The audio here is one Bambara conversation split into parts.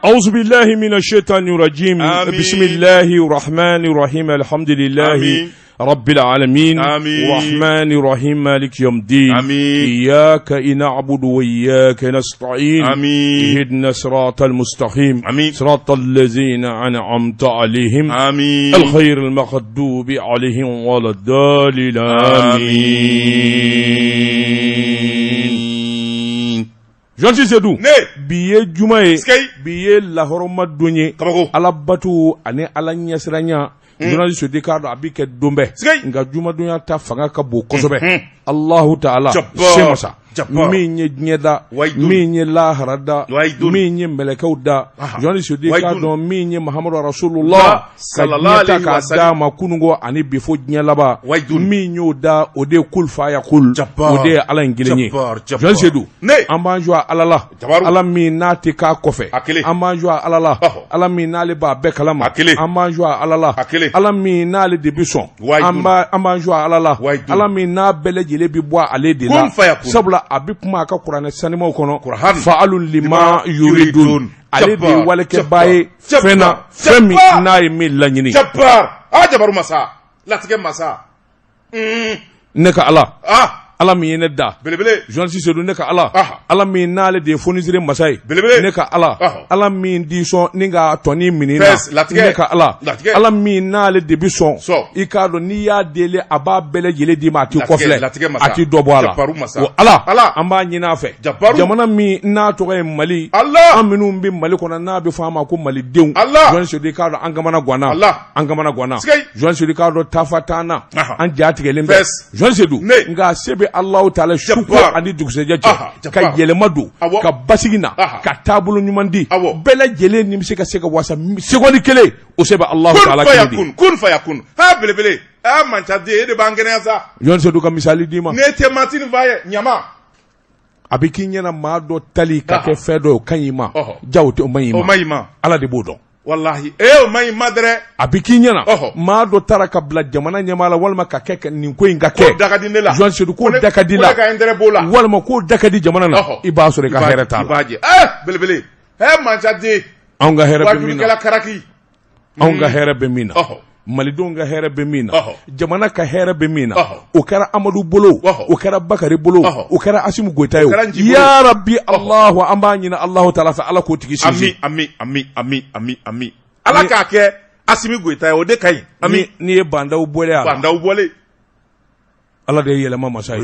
أعوذ بالله من الشيطان الرجيم. بسم الله الرحمن الرحيم. الحمد لله رب العالمين. الرحمن الرحيم مالك يوم الدين. إياك نعبد وإياك نستعين. اهدنا الصراط المستقيم. صراط الذين أنعمت عليهم الخير المغضوب عليهم ولا الضالين. Jonti Sedou biye jumaye biye lahoroma donye alabatu ani alanyasranya journaliste de Cardo abike dombe nga juma dunya ta fanga ka bo kosobe Allahu ta'ala semasa minye nyeda minye laharada minye melekauda journaliste de Cardo minye Muhammadu Rasulullah sallallahu alaihi wasallam makunungo ani bifo nyalaba minyo da ode kul fa ya kul ode alangilenye journaliste Sedou ambanjwa alala alami nati ka kofe ambanjwa alala alami nale ba bekalama ambanjwa alala alami nale debison ambanjwa alala alami na belejele bi boa ale de la sabla abi kuma ka Qur'an sanimo kono fa'alun lima yuridun ale bi waleke baye fena femi na mi lanyini jabbar jabaru masa latike masa neka ala ala mi ne da belebele journaliste Sedou ne ka ala ala mi nale de fournisseur masai ne ka ala mi di son ninga toni minina ne ka ala mi nale de bison ikado ni ya dele aba bele jele di ma ti kofle ati dobo ala o ala amba nyina fe jamana mi na to e Mali aminu bi Mali kona na be fama ko Mali deun journaliste Sedou kado angamana gwana journaliste Sedou kado tafatana an jati lembe journaliste Sedou nga sebe Allah ta'ala shukwa ani dugseje ka yelemadu ka basigina ka tabulu nyumandi bele jele nimse ka seka wasa segoni kele o seba Allah ta'ala kun fayakun ha bele mancha de bangene sa yon Sedou ka misali dima ne te matini vaye nyama abiki nyana ma do tali ka ke fedo kanyima jawte o mayima ala de bodo wallahi o may madre abiki nyana ma do taraka bla jamana nyamala walma ka keke nin ko inga ke dakadinela Joan Sedou ko dakadila walma ko dakadi jamana na ibaso de ka herata bele mancha de anga herebe mina wala karaki anga herebe mina Malido nga herebe mina jamana ka herebe mina o kara Amadou Bolo o kara Bakari Bolo o kara Asimu Goitayo ya rabbi Allahu ambanyina Allahu ta'ala fa ala ko tigi sisi ami ala ka ke Asimu Goitayo de kai ami ni e banda u bole ala de yelema masai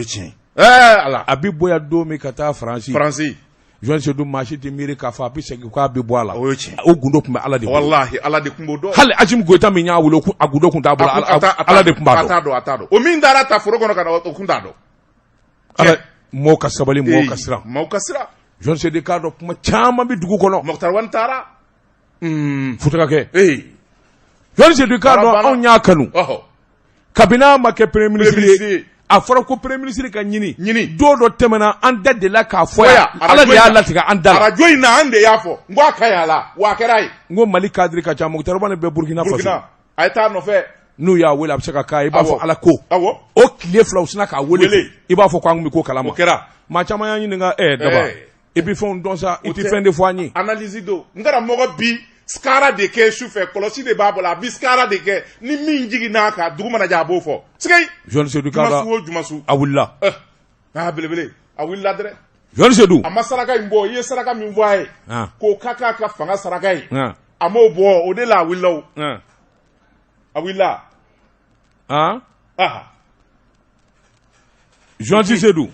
ala abi boya do mi kata France Joan Sedou machiti miri ka fa pise ko abi boala o gundo kuma ala de wallahi ala de kumbo do hali Asimu Goita mi nya wulo ku agudo kun ta bola ala de kumba do atado o min dara ta furo kono kana o kun da do ala mo ka sabali mo ka sira Joan Sedou Cardo kuma chama bi dugu kono Mokhtar wan tara futaka ke Joan Sedou Cardo on nya kanu kabina make premier ministre a fɔra ko premier ministre ka ɲini do temena an da de la k'a fɔ ya ala de y'a latigɛ an da la radio in na an de y'a fɔ n ko a ka ɲi la wa a kɛra ye n ko Mali cadre ka ca Mokhtar Wane bɛ Burkina Faso a ye taa nɔfɛ n'u y'a wele a bɛ se ka k'a i b'a fɔ ala ko o tile fila u sina k'a wele i b'a fɔ ko an kun bɛ ko kalama o kɛra maa caman y'a ɲininka daba i bɛ fɛnw dɔn sa i tɛ fɛn de fɔ an ye analyse do n kana mɔgɔ bi skara de kɛ sufɛ kɔlɔsi de b'a bolo a bi skara de kɛ ni min jigi n'a kan dugu mana ja a b'o fɔ sigei Joan Sedou Cardo jumasu a wulila belebele a wulila dɛrɛ Joan Sedou a ma saraka in bɔ i ye saraka min fɔ a ye k'o ka k'a ka fanga saraka ye a m'o bɔ o de la a wulila o a wulila Joan Sedou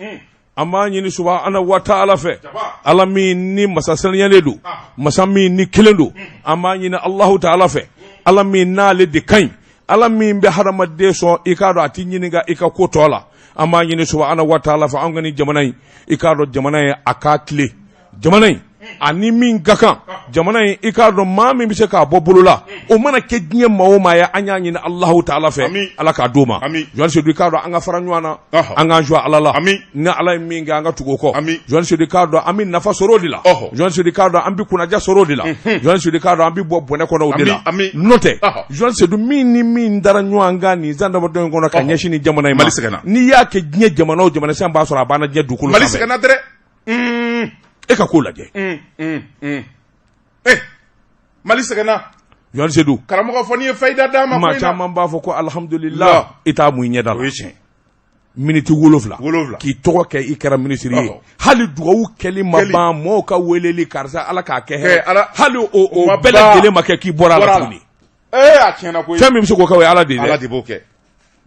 amma ɲini subhanahu wa ta'ala fɛ ala min ni masa saniyalen don masa min ni kelen don amma ɲini Allahu ta'ala fɛ ala min n'ale de kaɲi ala min bɛ hadamaden sɔn i k'a dɔn a ti ɲininka i ka ko tɔ la an b'a ɲini subhanahu wa ta'ala fɛ an ka nin jamana in i k'a dɔn jamana in a k'a tile jamana in ani min ka kan jamana in i k'a dɔn maa min bɛ se k'a bɔ bolo la o mana kɛ diɲɛ maa o maa ye an y'a ɲini Allahu ta'ala fɛ ala k'a d'o ma Joan Sedou i k'a dɔn an ka fara ɲɔgɔn na an k'an jɔ ala la ni ala ye min kɛ an ka tugu o kɔ Joan Sedou i k'a dɔn an bɛ nafa sɔrɔ o de la Joan Sedou i k'a dɔn an bɛ kunnaja sɔrɔ o de la Joan Sedou i k'a dɔn an bɛ bɔ bɔnɛ kɔnɔ o de la n'o tɛ Joan Sedou min ni min dara ɲɔgɔn kan nin zandabadɔ in kɔnɔ ka ɲɛsin ni jamana in ma n'i y'a kɛ diɲɛ jamana o jamana sisan b'a sɔrɔ a banna diɲɛ dugukolo sanfɛ e ka k'o lajɛ Mali sɛgɛnna. Joal Sedou. Karamɔgɔ fɔ n'i ye fayida d'a ma. Maa caman b'a fɔ ko alhamdulillah i t'a mun ɲɛda la. O ye tiɲɛ. Miniti 7. K'i tɔgɔ kɛ i kɛra ministre ye. Hali dugawu kɛli ma ban mɔɔw ka weleli karisa Ala k'a kɛ hɛrɛ. Hali o bɛɛ lajɛlen ma kɛ k'i bɔra a la tuguni. A tiɲɛna koyi. Fɛn min bɛ se k'o kɛ o ye Ala de ye dɛ. Ala de b'o kɛ.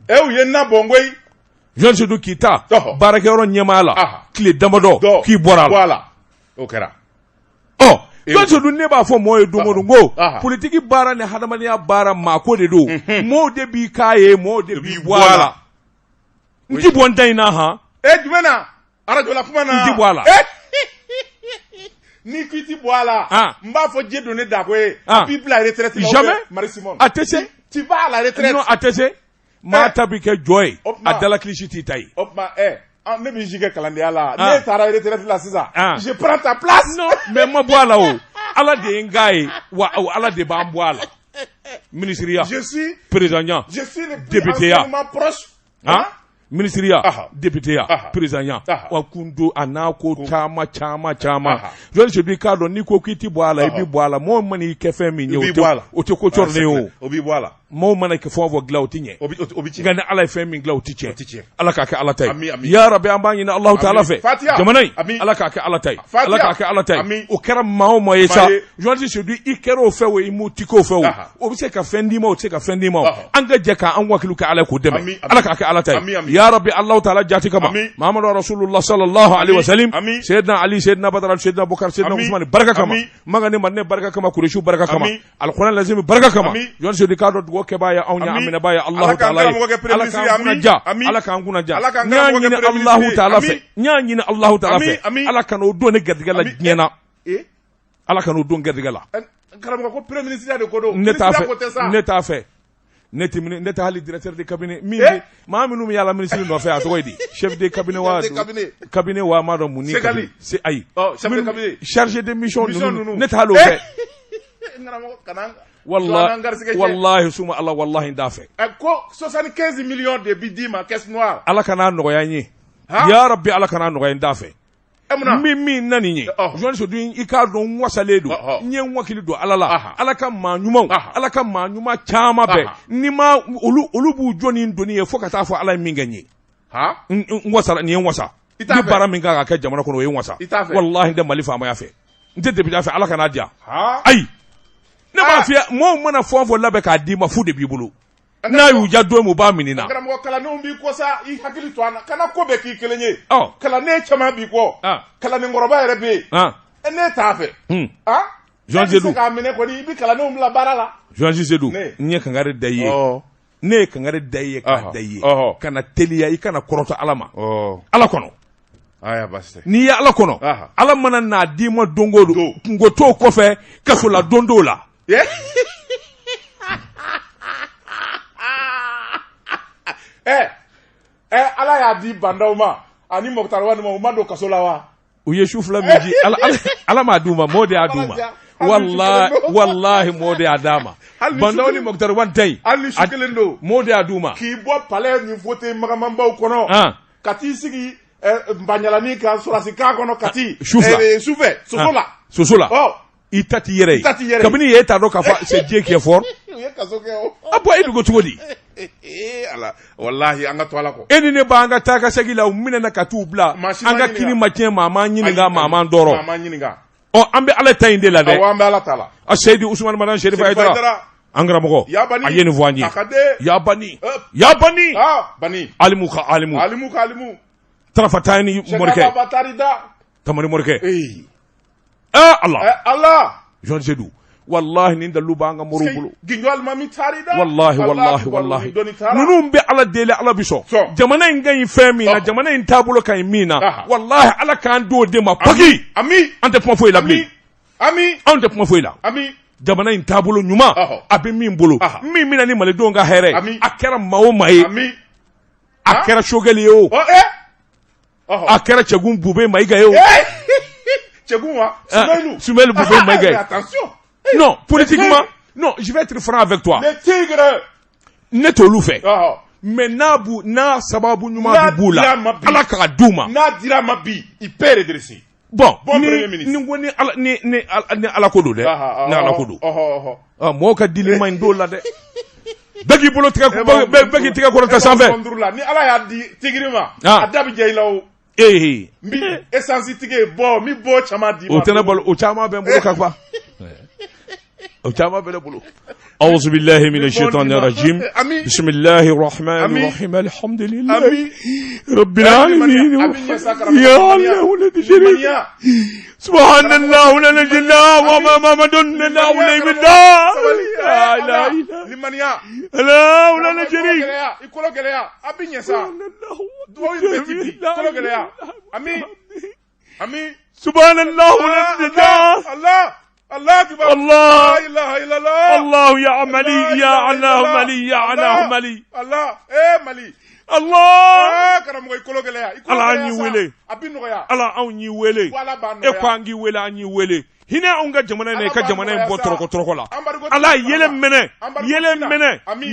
U ye na bɔn koyi. Joal Sedou k'i ta baarakɛyɔrɔ ɲɛmaa la tile damadɔ k'i bɔra a la. O kɛra. Joal Sedou ne b'a fɔ mɔɔw ye don o don ko politiki baara ni hadamadenya baara maako de don. Mɔɔw de b'i k'a ye mɔɔw de b'i bɔ a la. N ti bɔ n da in na han. Jumɛn na arajo la kuma na. N ti bɔ a la. Ni k'i ti bɔ a la. N b'a fɔ Dieu donné Dako ye. Puis bila retraite la. Jamais. Marie Simon. A tɛ se. Tu vas à la retraite. Non a tɛ se. Maa ta bi kɛ jɔ ye. A dalakilisi t'i ta ye. O tuma ne b'i si kɛ kalandenya la. Ne taara retraite la sisan. Je prends ta place. Non mais ma bɔ a la o. Ala de ye n k'a ye wa Ala de b'an bɔ a la. Ministriya. Je suis président. Je suis le plus anciennement proche. Ministriya, députéya, président wa kundo a n'a ko caman. Joal Sedou k'a dɔn n'i ko k'i ti bɔ a la i bi bɔ a la mɔgɔw mana i kɛ fɛn min ye o tɛ ko cɔrilen ye o b'i bɔ a la. Mɔgɔw mana kɛ fɛn o fɛn dilan o ti ɲɛ. O bi tiɲɛ. Nka ni Ala ye fɛn min dilan o ti tiɲɛ. Ala k'a kɛ Ala ta ye. Ya Rabbi an b'a ɲini Alahu Taala fɛ. Jamana in Ala k'a kɛ Ala ta ye. Ala k'a kɛ Ala ta ye. O kɛra maa o maa ye sa. Joal Sedou i kɛra o fɛ o i m'o ti k'o fɛ o. O bɛ se ka fɛn d'i ma o tɛ se ka fɛn d'i ma o. An ka jɛ k'an wakilu kɛ Ala ye k'o dɛmɛ. Ala k'a kɛ Ala ta ye. Ya Rabbi Alahu Taala jati kama. Muhammadu Rasulullah sallallahu alaihi wasallam. Sayyidina Ali, Sayyidina Badr, Sayyidina Bukar, Sayyidina Usman baraka kama. Magane manne baraka kama Quraishu baraka kama. Al-Quran lazim baraka kama. Joal Sedou ka do dugo ke baya awnya amina baya Allah Taala. Ala kan kuna ja. Nya nyine Allah Taala fe. Nya nyine Allah Taala fe. Ala kan o do ne gadigala nyena. Ala kan o do gadigala. Karamɔgɔ ko premier ministre de ko do. Ne t'a fɛ. Ne tɛ hali directeur de cabinet min maa minnu bɛ yaala ministre nɔfɛ a tɔgɔ ye di chef de cabinet wa cabinet wa m'a dɔn mun ni c'est ayi chargé de mission ninnu ne tɛ hali o fɛ wallahi suma ala wallahi n t'a fɛ ko 75 millions de bi d'i ma caisse noire ala kana nɔgɔya n ye ya rabbi ala kana nɔgɔya n t'a fɛ min na nin ye Joal Sedou i k'a dɔn n wasalen don n ye n wakili don Ala la Ala ka maa ɲumanw Ala ka maa ɲuman caman bɛɛ ni ma olu b'u jɔ ni doni ye fo ka taa fɔ Ala ye min kɛ n ye n wasara nin ye n wasa ni baara min kan ka kɛ jamana kɔnɔ o ye n wasa wallahi n tɛ Mali faamaya fɛ n tɛ député fɛ Ala kana diya ayi ne b'a f'i ye mɔgɔw mana fɛn o fɛn labɛn k'a d'i ma fu de b'i bolo n'a y'u ja don mu b'a minɛ na. Karamɔgɔ kalandenw b'i kɔ sa i hakili to an na kana ko bɛɛ k'i kelen ye. Kalanden caman b'i kɔ. Kalandenkɔrɔba yɛrɛ bɛ yen. Ne t'a fɛ. Joal Sedou ne bɛ se k'a minɛ kɔni i bɛ kalandenw bila baara la. Joal Sedou n ye kangari da i ye. Ne ye kangari da i ye k'a da i ye. Kana teliya i kana kɔrɔtɔ Ala ma. Ala kɔnɔ. N'i ye Ala kɔnɔ Ala mana n'a d'i ma don o don kungo t'o kɔfɛ kaso la don dɔw la. Ala y'a di bandaw ma ani Mokhtar Wade ma u ma don kaso la wa u ye su fila min di Ala m'a d'u ma mɔɔ de y'a d'u ma wallahi mɔɔ de y'a d'a ma bandaw ni Mokhtar Wade tɛ yen hali su kelen don mɔɔ de y'a d'u ma k'i bɔ palais ni fauteuil magamanbaw kɔnɔ ka t'i sigi Banjalani ka sɔrɔsi kan kɔnɔ ka t'i sufɛ soso la i ta t'i yɛrɛ ye kabini ye t'a dɔn k'a fɔ c'est Dieu qui est fort a bɔ e bɛ ko cogo di wallahi an ka to Ala kɔ e ni ne b'an ka taa ka segin la u minɛna ka t'u bila an ka kini ma tiɲɛ maa m'an ɲininka maa m'an tɔɔrɔ an bɛ Ala ta in de la dɛ an bɛ Ala ta la a Seydi Ousmane Madane Chérif Aïdara an karamɔgɔ a ye nin fɔ an ye ya bani alimu ka alimu Tarafata ni morikɛ Tamani morikɛ Allah Joal Sedou wallahi nin dalu b'an ka moriw bolo wallahi ninnu bɛ Ala deli Ala bi sɔn jamana in ka ɲi fɛn min na jamana in taabolo ka ɲi min na wallahi Ala k'an d'o de ma paki an tɛ kuma foyi la bilen anw tɛ kuma foyi la jamana in taabolo ɲuman a bɛ min bolo min bɛna ni malidenw ka hɛrɛ a kɛra maa o maa ye a kɛra Sogɛli ye o a kɛra Cɛgun Bube Mayiga ye o Soumaïlou Bube Mayiga ye non politiquement non je vais être franc avec toi ne t'olu fɛ mais n'a sababu ɲuman b'i b'u la Ala k'a d'u ma n'a dira ma bi il peut redresser bon ni ko ni ala ko do dɛ ni ala ko do mo ka dili man do la dɛ bagi bolo tigɛ ko bagi tigɛ ko ta sanfɛ ni ala y'a di tigirima a da bi jɛ ilaw mi essence tigɛ mi bo chama di o tena bolo o chama be bolo ka fa o chama be bolo أعوذ بالله من الشيطان الرجيم بسم الله الرحمن الرحيم الحمد لله رب العالمين يا الله ولد شريك سبحان الله ولد الله وما مدن الله ولد الله لا إله لمن يا لا ولد شريك يقول كليا أبي نسا دوي بتبي يقول كليا أمي سبحان الله ولد الله الله أكبر الله لا إله إلا الله الله يا عملي يا الله ملي يا الله ملي الله ملي الله كرم يقول كليا الله أني ولي أبي نويا الله أني ولي إقوانجي ولي أني ولي هنا أونغا جمانا نيكا جمانا بطرق لا الله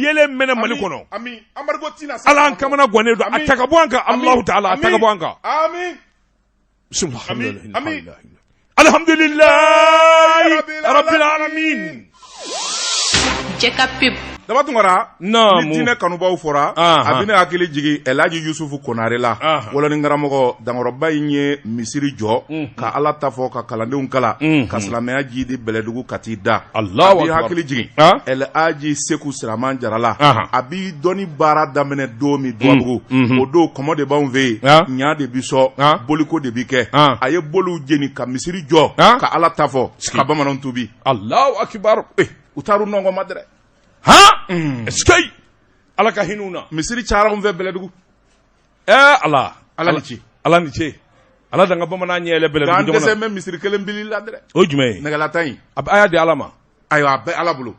يلم منه ملكونو الله أنكمنا غنيدو أتكبوانك الله تعالى أتكبوانك آمين سبحان الله الحمد لله رب العالمين daba tungara ni dinɛ kanubaw fɔra a bɛ ne hakili jigi Elaji Yusufu Konare la wolonin karamɔgɔ Dankɔrɔba in ye misiri jɔ ka Ala ta fɔ ka kalandenw kala ka silamɛya ji di Bɛlɛdugu ka t'i da a bɛ hakili jigi Elaji Seku Siraman Jarala a bɛ dɔnni baara daminɛ don min Duwabugu o don kɔmɔ de b'anw fɛ yen ɲa de bi sɔ boliko de bi kɛ a ye boliw jeni ka misiri jɔ ka Ala ta fɔ ka bamananw tubi Allahu akibar u taar'u nɔngɔ ma dɛrɛ skay ala ka hinuna misiri cara on fe Bɛlɛdugu ala ni ci ala danga bamana nyele Bɛlɛdugu jamana dese même misiri kelen bili la dɛrɛ o jumɛn nagala tan aya di ala ma ayiwa a bɛ ala bolo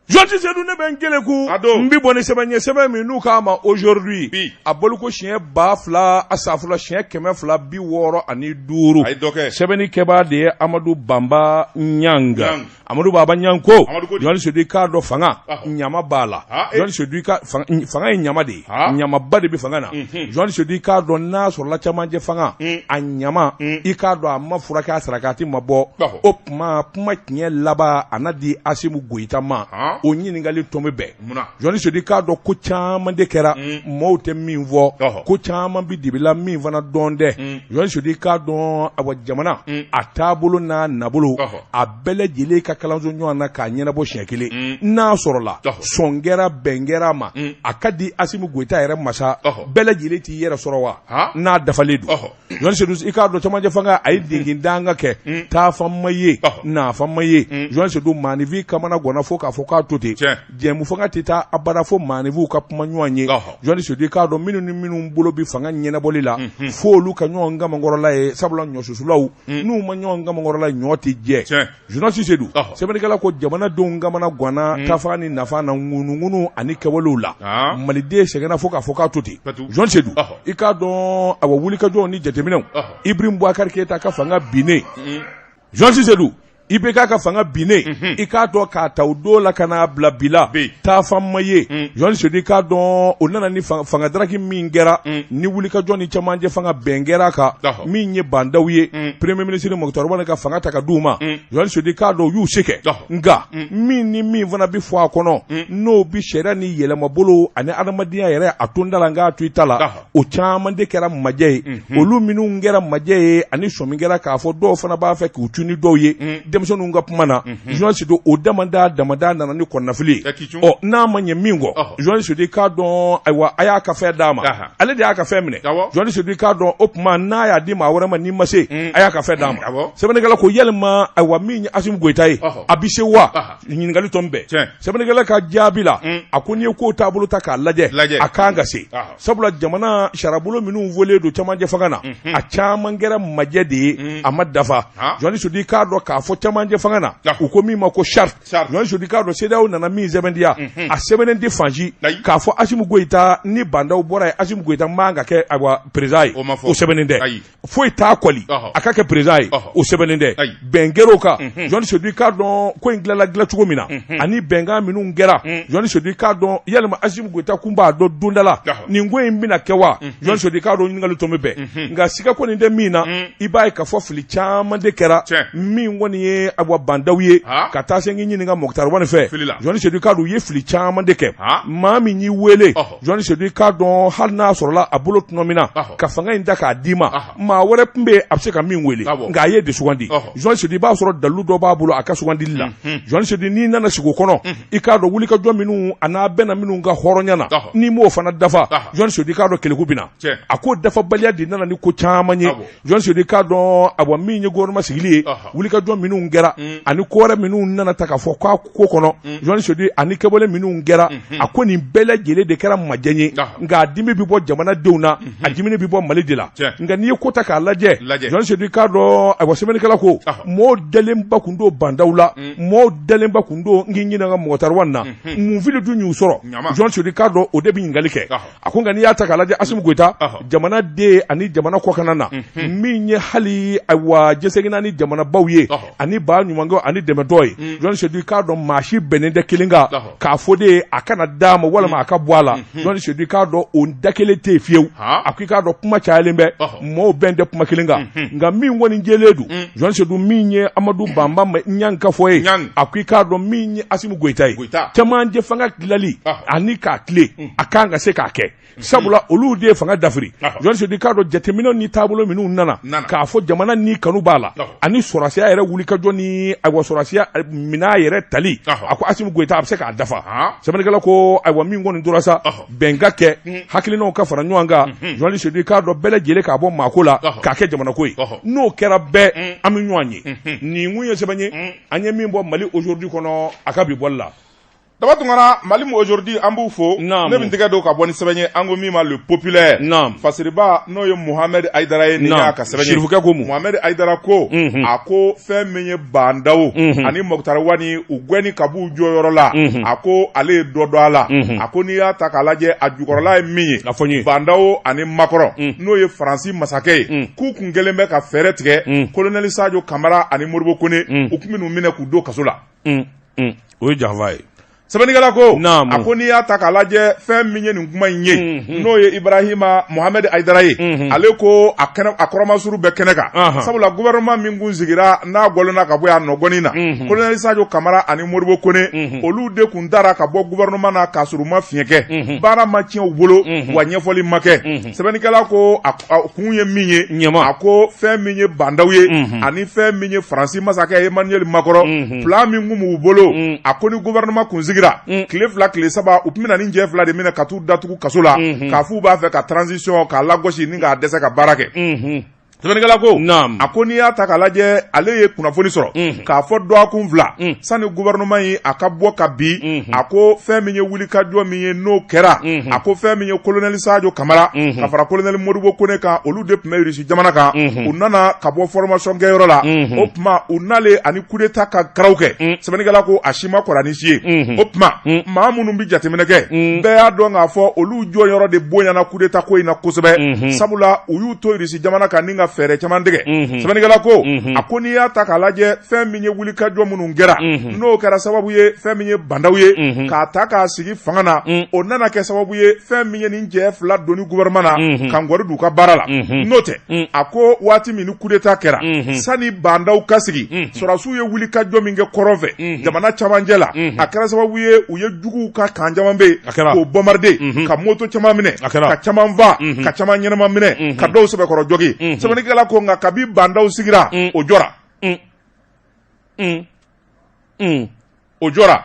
Joti Seydou ne ben kele ku mbi boni sɛbɛn min n'u k'a ma aujourd'hui a bolo ko siɲɛ 2000 asafula siɲɛ 265 sɛbɛnni kɛbaa de ye Amadu Bamba Nyanga Amadu Baba Nyanko Jɔn Seydou k'a dɔ fanga ɲama b'a la Jɔn Seydou ka fanga ye ɲama de ye ɲamaba de bɛ fanga na Jɔn Seydou k'a dɔn n'a sɔrɔla camancɛ fanga a ɲama i k'a dɔn a ma furakɛ a sarakati ma bɔ o kuma tiɲɛ laban a na di Asimu Goyita ma o ɲininkali tɔn bɛ bɛn Jɔn Seydou k'a dɔn ko caman de kɛra mɔɔw tɛ min fɔ ko caman bi dibila min fana dɔn dɛ Jɔn Seydou k'a dɔn awa jamana a taabolo n'a nabolo a bɛɛ lajɛlen ka kalanso ɲɔgɔn na k'a ɲɛnabɔ siɲɛ kelen n'a sɔrɔla sɔn kɛra bɛn kɛra ma a ka di Asimu Goyita yɛrɛ masa bɛɛ lajɛlen t'i yɛrɛ sɔrɔ wa n'a dafalen don Jɔn Seydou i k'a dɔn camancɛ fanga a ye dingin danga kɛ taafan ma ye naafan ma ye Jɔn Seydou maanifin kamana gɔnna fo k'a fɔ k'a to ten jɛmu fanga tɛ taa abada fo maanifinw ka kuma ɲɔgɔn ye Jɔn Seydou k'a dɔn minnu ni minnu bolo bi fanga ɲɛnabɔli la fo olu ka ɲɔgɔn gamankɔrɔla ye sabula ɲɔsusulaw n'u ma ɲɔgɔn gamankɔrɔla ɲɔ tɛ jɛ Jɔn Seydou sɛbɛnnikɛla ko jamanadenw kamana gwanna tafa ni nafa na ŋunuŋunu ani kɛwalew la maliden sɛgɛnna fo k'a fɔ k'a to ten Jɔn Seydou i k'a dɔn awa wulikajɔw ni jateminɛw Ibrahim Boubacar Keita ka fanga binnen Jɔn Seydou IBK ka fanga binnen i k'a dɔn k'a ta o don la ka n'a bila bi la taafan ma ye Jɔn Seydou i k'a dɔn o nana ni fanga daraki min kɛra ni wulikajɔ ni camancɛ fanga bɛn kɛra kan min ye bandaw ye premier ministre Moktar Wale ka fanga ta ka d'u ma Jɔn Seydou i k'a dɔn u y'u se kɛ nka min ni min fana bi fɔ a kɔnɔ n'o bi sariya ni yɛlɛmabolo ani adamadenya yɛrɛ a to n da la n k'a to i ta la o caman de kɛra majɛ ye olu minnu kɛra majɛ ye ani sɔmi kɛra k'a fɔ dɔw fana b'a fɛ k'u cun ni dɔw ye denmisɛnninw ka kuma na Jɔn Seydou o damada nana ni kɔnnafili ɔ n'a ma ɲɛ min kɔ Jɔn Seydou k'a dɔn ayiwa a y'a ka fɛn d'a ma ale de y'a ka fɛn minɛ Jɔn Seydou k'a dɔn o tuma n'a y'a di maa wɛrɛ ma n'i ma se a y'a ka fɛn d'a ma sɛbɛnnikɛla ko yalima ayiwa min ye Asimu Goyita ye a bi se wa ɲininkali tɔn bɛɛ sɛbɛnnikɛla ka jaabi la a ko n'i ye kow taabolo ta k'a lajɛ a kan ka se sabula jamana sarabolo minnu fɔlen don camancɛ fanga na a caman kɛra majɛ de ye a ma dafa Jɔn Seydou k'a dɔn k'a fɔ camancɛ fanga na u ko min ma ko charte ɲɔgɔn sodi k'a dɔn CEDEAO nana min sɛbɛntiya a sɛbɛnnen tɛ fansi k'a fɔ Assimi Goïta ni bandaw bɔra ye Assimi Goïta man ka kɛ président ye o sɛbɛnnen tɛ foyi t'a kɔli a ka kɛ président ye o sɛbɛnnen tɛ bɛn kɛr'o kan ɲɔgɔn sodi k'a dɔn ko in dilanla cogo min na ani bɛnkan minnu kɛra ɲɔgɔn sodi k'a dɔn yalima Assimi Goïta kun b'a dɔn don dɔ la nin ko in bɛna kɛ wa ɲɔgɔn sodi k'a dɔn ɲininkali tɔn bɛ bɛn nka siga kɔni tɛ min na i b'a ye k'a fɔ fili caman de kɛra min kɔni ye bandaw ye ka taa se k'i ɲininka Mokutari Wani fɛ ɲɔgɔn sodi k'a dɔn u ye fili caman de kɛ maa min y'i wele ɲɔgɔn sodi k'a dɔn hali n'a sɔrɔla a bolo tuma min na ka fanga in da k'a d'i ma maa wɛrɛ tun bɛ a bɛ se ka min wele nka a ye de sugandi ɲɔgɔn sodi b'a sɔrɔ dalilu dɔ b'a bolo a ka sugandili la ɲɔgɔn sodi n'i nana sigi o kɔnɔ i k'a dɔn wulikajɔ minnu a n'a bɛnna minnu ka hɔrɔnya na n'i m'o fana dafa ɲɔgɔn sodi k'a dɔn keleku bɛ na a ko dafabaliya de nana ni ko caman ye ɲɔgɔn sodi k'a dɔn min ye gouvernement sigili ye wulikajɔ minnu kɛra ani ko wɛrɛ minnu nana ta k'a fɔ k'a ko kɔnɔ ɲɔgɔn sodi ani kɛwale minnu kɛra a ko nin bɛɛ lajɛlen de kɛra majɛ ye nka a dimi bɛ bɔ jamanadenw na a dimini bɛ bɔ Mali de la nka n'i ye ko ta k'a lajɛ ɲɔgɔn sodi k'a dɔn sɛbɛnnikɛla ko mɔɔw dalenba kun don bandaw la mɔɔw dalenba kun don n k'i ɲininka Mokutari Wani na mun fili dun y'u sɔrɔ ɲɔgɔn sodi k'a dɔn o de bɛ ɲininkali kɛ a ko nka n'i y'a ta k'a lajɛ Assimi Goïta jamanaden ani jamana kɔkan na min ye hali jɛsɛgina ni jamanabaw ye ani ba ɲumankɛw ani dɛmɛtɔ ye ɲɔgɔn sodi k'a dɔn maa si bɛnnen tɛ kelen kan k'a fɔ de a kana d'a ma walima a ka bɔ a la ɲɔgɔn sodi k'a dɔn o da kelen tɛ yen fiyewu a ko i k'a dɔn kuma cayalen bɛ mɔɔw bɛn tɛ kuma kelen kan nka min kɔni jɛlen don ɲɔgɔn sodi min ye Amadu Banba Ɲangi fɔ ye a ko i k'a dɔn min ye Assimi Goïta ye camancɛ fanga tilali ani k'a tile a kan ka se k'a kɛ sabula olu de ye fanga dafiri ɲɔgɔn sodi k'a dɔn jateminɛw ni taabolo minnu nana k'a fɔ jamana ni kanu b'a la ani sɔrɔsiya yɛrɛ wulikajɔ ni sɔrɔsiya min'a yɛrɛ tali a ko Assimi Goïta a bɛ se k'a dafa sɛbɛnnikɛla ko min kɔni tora sa bɛn ka kɛ hakilinaw ka fara ɲɔgɔn kan ɲɔgɔn sodi k'a dɔn bɛɛ lajɛlen k'a bɔ maako la k'a kɛ jamanako ye n'o kɛra bɛɛ an bɛ ɲɔgɔn ye nin kun ye sɛbɛn ye an ye min bɔ Mali aujourd'hui kɔnɔ a ka bi bɔli la daba tungana Mali mu aujourd'hui an b'u fo ne bɛ tɛgɛ don ka bɔ ni sɛbɛn ye an ko min ma le populaire fasiriba n'o ye Mohamed Aidara ye nin y'a ka sɛbɛn ye sirifukɛ ko mun Mohamed Aidara ko a ko fɛn min ye bandaw ani Mokutari Wani u gɛnni ka b'u jɔyɔrɔ la a ko ale ye dɔ dɔn a la a ko n'i y'a ta k'a lajɛ a jukɔrɔla ye min ye bandaw ani Makɔrɔ n'o ye Faransi masakɛ ye k'u kun kɛlen bɛ ka fɛɛrɛ tigɛ colonel Sadio Kamara ani Modibo Kone u tun bɛ n'u minɛ k'u don kaso la o ye janfa ye sɛbɛnnikɛla ko a ko n'i y'a ta k'a lajɛ fɛn min ye nin kuma in ye n'o ye Ibrahima Mohamed Aidara ye ale ko a kɔrɔmasuru bɛ kɛnɛ kan sabula gouvernement min kun sigira n'a gɔlɔnna ka bɔ yan nɔgɔnin na colonel Sadio Kamara ani Modibo Kone olu de kun taara ka bɔ gouvernement na k'a sɔrɔ u ma fiɲɛ kɛ baara ma tiɲɛ u bolo wa ɲɛfɔli ma kɛ sɛbɛnnikɛla ko a kun ye min ye a ko fɛn min ye bandaw ye ani fɛn min ye Faransi masakɛ Emmanuel Macron plan min kun b'u bolo a ko ni gouvernement kun sigira tile fila tile saba u tun bɛna ni jɛ fila de minɛ ka t'u datugu kaso la k'a f'u b'a fɛ ka transition k'a lagosi ni k'a dɛsɛ ka baara kɛ sɛbɛnnikɛla ko a ko n'i y'a ta k'a lajɛ ale ye kunnafoni sɔrɔ k'a fɔ dɔgɔkun fila sani gouvernement yi a ka bɔ ka bi a ko fɛn min ye wulikajɔ min ye n'o kɛra a ko fɛn min ye colonel Sadio Kamara ka fara colonel Modibo Kone kan olu de tun bɛ Irisi jamana kan u nana ka bɔ formation kɛyɔrɔ la o tuma u nalen ani coup d'état ka karaw kɛ sɛbɛnnikɛla ko a si ma kɔrɔ ni si ye o tuma maa minnu bɛ jateminɛ kɛ bɛɛ y'a dɔn k'a fɔ olu jɔyɔrɔ de bonyana coup d'état ko in na kosɛbɛ sabula u y'u to Irisi jamana kan ni ka fɛɛrɛ caman tigɛ sɛbɛnnikɛla ko a ko n'i y'a ta k'a lajɛ fɛn min ye wulikajɔ minnu kɛra n'o kɛra sababu ye fɛn min ye bandaw ye k'a ta k'a sigi fanga na o nana kɛ sababu ye fɛn min ye nin cɛ fila donni gouvernement na ka ngɔri d'u ka baara la n'o tɛ a ko waati min ni coup d'état kɛra sani bandaw ka sigi sɔrɔdasiw ye wulikajɔ min kɛ kɔrɔn fɛ jamana camancɛ la a kɛra sababu ye u ye juguw ka kan caman bɛ yen k'o bombarder ka moto caman minɛ ka caman fa ka caman ɲɛnama minɛ ka dɔw sɛbɛkɔrɔ jogi sɛbɛnnikɛla ko nka kabi bandaw sigira o jɔra o jɔra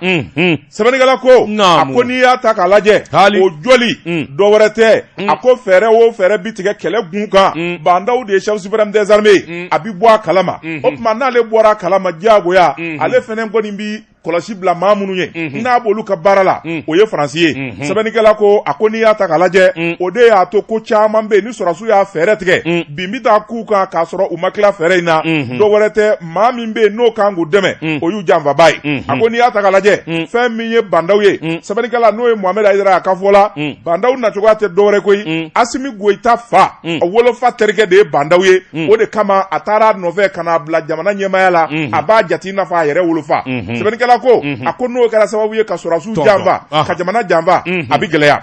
sɛbɛnnikɛla ko a ko n'i y'a ta k'a lajɛ o jɔli dɔ wɛrɛ tɛ a ko fɛɛrɛ o fɛɛrɛ bi tigɛ kɛlɛ gun kan bandaw de ye chef suprême des armées a bi bɔ a kalama o tuma n'ale bɔra a kalama diyagoya ale fɛnɛ kɔni bi kɔlɔsi bila maa minnu ye n'a b'olu ka baara la o ye Faransi ye sɛbɛnnikɛla ko a ko n'i y'a ta k'a lajɛ o de y'a to ko caman bɛ yen ni sɔrɔsiw y'a fɛɛrɛ tigɛ bi n bɛ taa k'u kan k'a sɔrɔ u ma tila fɛɛrɛ in na dɔ wɛrɛ tɛ maa min bɛ yen n'o kan k'u dɛmɛ o y'u janfaba ye a ko n'i y'a ta k'a lajɛ fɛn min ye bandaw ye sɛbɛnnikɛla n'o ye Mohamed Aidara a ka fɔ la bandaw nacogoya tɛ dɔwɛrɛ koyi Asimi Goyita fa a wolofa terikɛ de ye bandaw ye o de kama a taara nɔfɛ ka n'a bila jamana ɲɛmaya la a b'a jate n'a fɔ a yɛrɛ wolofa sɛbɛnnikɛla ko a ko n'o kɛra sababu ye ka sɔrɔsiw janfa ka jamana janfa a bɛ gɛlɛya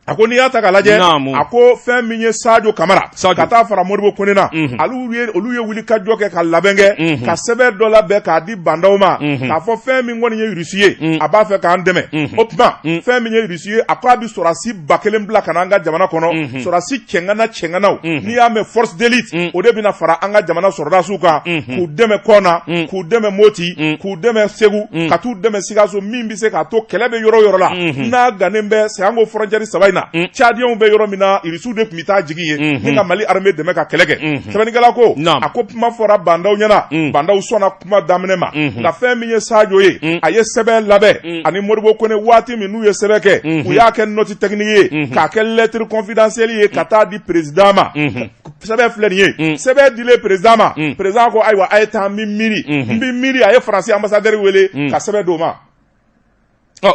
a ko n'i y'a ta k'a lajɛ a ko fɛn min ye Sadio Kamara ka taa fara Modibo Kone na olu ye wuli ka jɔ kɛ ka labɛn kɛ ka sɛbɛn dɔ labɛn k'a di bandaw ma k'a fɔ fɛn min kɔni ye Rusi ye a b'a fɛ k'an dɛmɛ o tuma fɛn min ye Rusi ye a ko a bɛ sɔrɔsi 1000 bila ka na an ka jamana kɔnɔ sɔrɔsi cɛŋanaw n'i y'a mɛn force d'élite o de bɛna fara an ka jamana sɔrɔdasiw kan k'u dɛmɛ Kɔna k'u dɛmɛ Moti k'u dɛmɛ Segu ka t'u dɛmɛ Sikaso min bɛ se k'a to kɛlɛ bɛ yɔrɔ o yɔrɔ la n'a gannen bɛ Sango frontière 3 in na Tchadiens bɛ yɔrɔ min na Irisiw de tun bɛ taa jigi ye ni ka Mali armée dɛmɛ ka kɛlɛ kɛ sɛbɛnnikɛla ko a ko kuma fɔra bandaw ɲɛna bandaw sɔnna kuma daminɛ ma nka fɛn min ye Sadio ye a ye sɛbɛn labɛn ani Modibo Kone waati min n'u ye sɛbɛn kɛ u y'a kɛ note technique ye k'a kɛ lettre confidentielle ye ka taa di président ma sɛbɛn filɛ nin ye sɛbɛn dilen président ma président ko ayiwa a ye taa n bɛ miiri a ye Faransi ambassadeur wele ka sɛbɛn d'o ma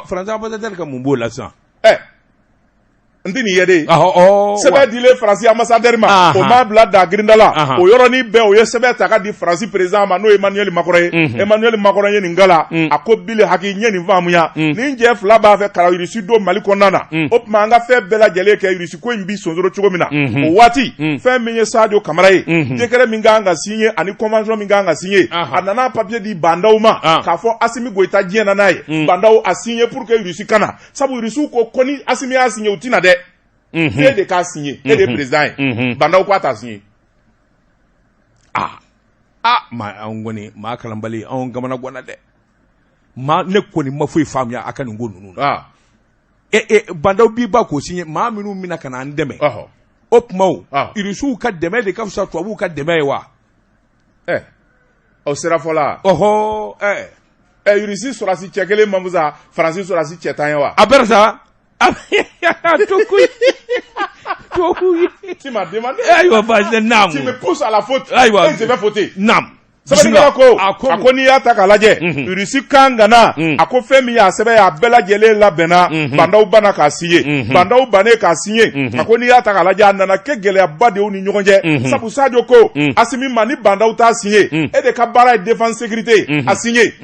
Faransi ambassadeur ka mun b'o la sisan n tɛ nin ye de sɛbɛn dilen Faransi ambassadeur ma o m'a bila da girinda la o yɔrɔnin bɛɛ o ye sɛbɛn ta ka di Faransi président ma n'o ye Emmanuel Macron ye Emmanuel Macron ye nin gala a ko bile haki n ye nin faamuya ni cɛ fila b'a fɛ ka Irisi don Mali kɔnɔna na o tuma an ka fɛn bɛɛ lajɛlen kɛ Irisi ko in bi sonsoro cogo min na o waati fɛn min ye Sadio Kamara ye décret min kan ka signé ani convention min kan ka signé a nana papier di bandaw ma k'a fɔ Asimi Goyita diɲɛ na n'a ye bandaw a signé pour que Irisi kana sabu Irisiw ko ko ni Asimi y'a signé u tɛna dɛ e de k'a signé e de ye président ye bandaw ko a t'a signé maa anw kɔni maa kalanbali anw gamana gwana dɛ ne kɔni ma foyi faamuya a ka nin ko ninnu na bandaw b'i ba k'o signé maa minnu mina ka n'an dɛmɛ o tuma Irisiw ka dɛmɛ de ka fisa tubabuw ka dɛmɛ ye wa o sera fɔla Irisi sɔrɔsi cɛ kelen man fusa Faransi sɔrɔsi cɛ 10 ye wa a bɛra sa tu m'as demandé. Tu me pousses à la faute. Et je vais fauter. Sɛbɛnnikɛla ko a ko n'i y'a ta k'a lajɛ Irisi kan ka na a ko fɛn min y'a sɛbɛn a bɛɛ lajɛlen labɛnna bandaw banna k'a signé bandaw bannen k'a signé a ko n'i y'a ta k'a lajɛ a nana kɛ gɛlɛyaba de y'u ni ɲɔgɔn cɛ sabu Sadio ko Asimi ma ni bandaw t'a signé e de ka baara ye défense sécurité a signé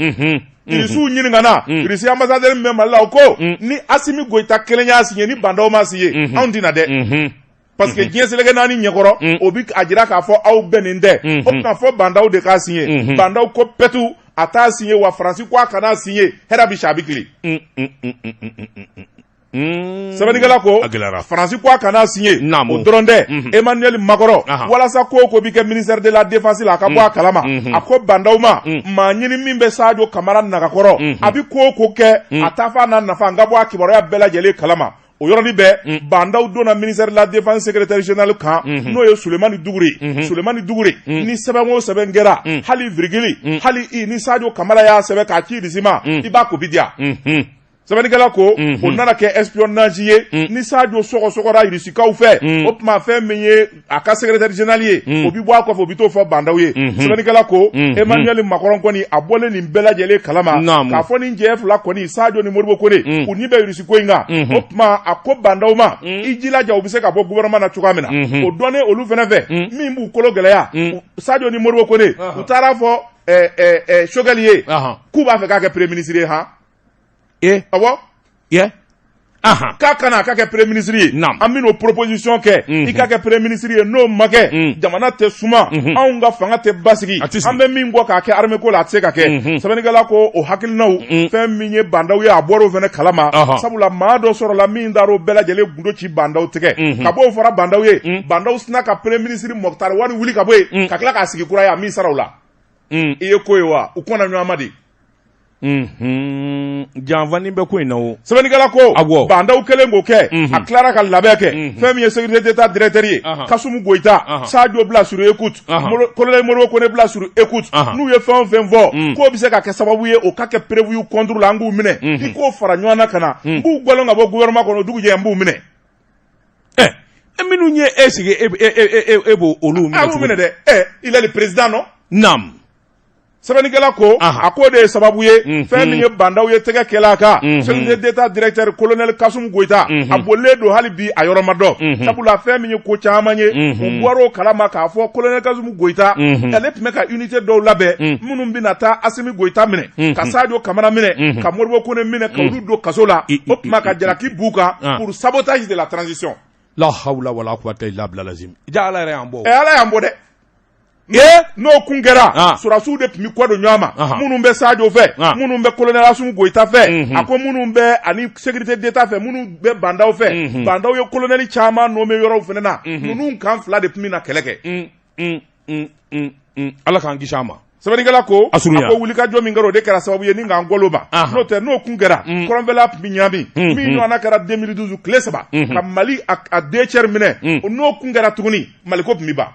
Irisiw ɲininka na Irisi ambassadeur min bɛ Mali la o ko ni Asimi Goyita kelen y'a signé ni bandaw ma signé anw tɛna dɛ parce que diɲɛ seleke naani ɲɛkɔrɔ o bi a jira k'a fɔ aw bɛɛ nin tɛ o tuma fɔ bandaw de k'a signé bandaw ko pɛtu a t'a signé wa Faransi ko a kana signé hɛrɛ bi sa a bi tile sɛbɛnnikɛla ko Faransi ko a kana signé o dɔrɔn tɛ Emmanuel Macron walasa ko o ko bi kɛ ministère de la défense la a ka bɔ a kalama a ko bandaw ma maa ɲini min bɛ Sadio Kamara nagakɔrɔ a bi ko o ko kɛ a t'a fɔ a n'a nafa n ka bɔ a kibaruya bɛɛ lajɛlen kalama o yɔrɔnin bɛɛ bandaw donna ministère de la défense secrétaire général kan n'o ye Sulemani Duguri ni sɛbɛn o sɛbɛn kɛra hali virgule hali ni Sadio Kamara y'a sɛbɛn k'a ci Irisi ma i b'a kopi diya sɛbɛnnikɛla ko o nana kɛ espionnage ye ni Sadio sɔgɔsɔgɔra Irisikaw fɛ o tuma fɛn min ye a ka secrétaire général ye o bi bɔ a kɔfɛ o bi t'o fɔ bandaw ye sɛbɛnnikɛla ko Emmanuel Macron kɔni a bɔlen nin bɛɛ lajɛlen kalama k'a fɔ nin cɛ fila kɔni Sadio ni Modibo Kone u ni bɛ Irisiko in kan o tuma a ko bandaw ma i jilaja u bɛ se ka bɔ gouvernement na cogoya min na o dɔnnen olu fana fɛ min b'u kolo gɛlɛya Sadio ni Modibo Kone u taara fɔ Choguel ye k'u b'a fɛ k'a kɛ premier ministre ye awɔ k'a kana k'a kɛ premier ministre ye an bɛn'o proposition kɛ i k'a kɛ premier ministre ye n'o ma kɛ jamana tɛ suma anw ka fanga tɛ basigi an bɛ min bɔ k'a kɛ armée ko la a tɛ se ka kɛ sɛbɛnnikɛla ko o hakilinaw fɛn min ye bandaw ye a bɔra o fana kalama sabula maa dɔ sɔrɔla min taara o bɛɛ lajɛlen gundo ci bandaw tigɛ ka bɔ o fɔra bandaw ye bandaw sina ka premier ministre Mokhtar Wade wuli ka bɔ yen ka tila k'a sigi kura ye a min sara o la i ye ko ye wa u kɔnna ɲɔgɔn ma de janfani bɛ ko in na o sɛbɛnnikɛla ko bandaw kelen k'o kɛ a tilara ka labɛn kɛ fɛn min ye sécurité d'état directeur ye Kasumu Goyita Sadio bila sur écoute colonel Modibo Kone bila sur écoute n'u ye fɛn o fɛn fɔ k'o bɛ se ka kɛ sababu ye o ka kɛ prévu y'u contre la an k'u minɛ i k'o fara ɲɔgɔn na ka na n b'u gwɛlɛn ka bɔ gouvernement kɔnɔ dugu jɛ n b'u minɛ minnu ye e sigi e b'o olu minɛ cogo minɛ dɛ il est le président non naam sɛbɛnnikɛla ko a ko de ye sababu ye fɛn min ye bandaw ye tɛgɛ kɛlɛ a kan sécurité d'état directeur colonel Kasumu Goyita a bolilen don hali bi a yɔrɔ ma dɔn sabula fɛn min ye ko caman ye u bɔr'o kalama k'a fɔ colonel Kasumu Goyita ale tun bɛ ka unité dɔw labɛn minnu bɛna taa Asimi Goyita minɛ ka Sadio Kamara minɛ ka Modibo Kone minɛ ka olu don kaso la o tuma ka jalaki b'u kan pour sabotage de la transition la hawla wala quwwata illa billah lazim ja ala yɛrɛ y'an bɔ ala y'an bɔ dɛ n'o kun kɛra surasiw de tun bɛ kɔ don ɲɔgɔn ma minnu bɛ Sadio fɛ minnu bɛ colonel Assimi Goyita fɛ a ko minnu bɛ ani sécurité d'état fɛ minnu bɛ bandaw fɛ bandaw ye colonel caman nommé yɔrɔw fana na ninnu kan fila de tun bɛ na kɛlɛ kɛ ala k'an kisi a ma sɛbɛnnikɛla ko a ko wulikajɔ min kɛra o de kɛra sababu ye ni k'an gɔlo ma n'o tɛ n'o kun kɛra kɔrɔnfɛla tun bɛ ɲami min ɲɔgɔnna kɛra 2012 tile 3 ka Mali a deux tiers minɛ n'o kun kɛra tuguni Mali ko tun bɛ ban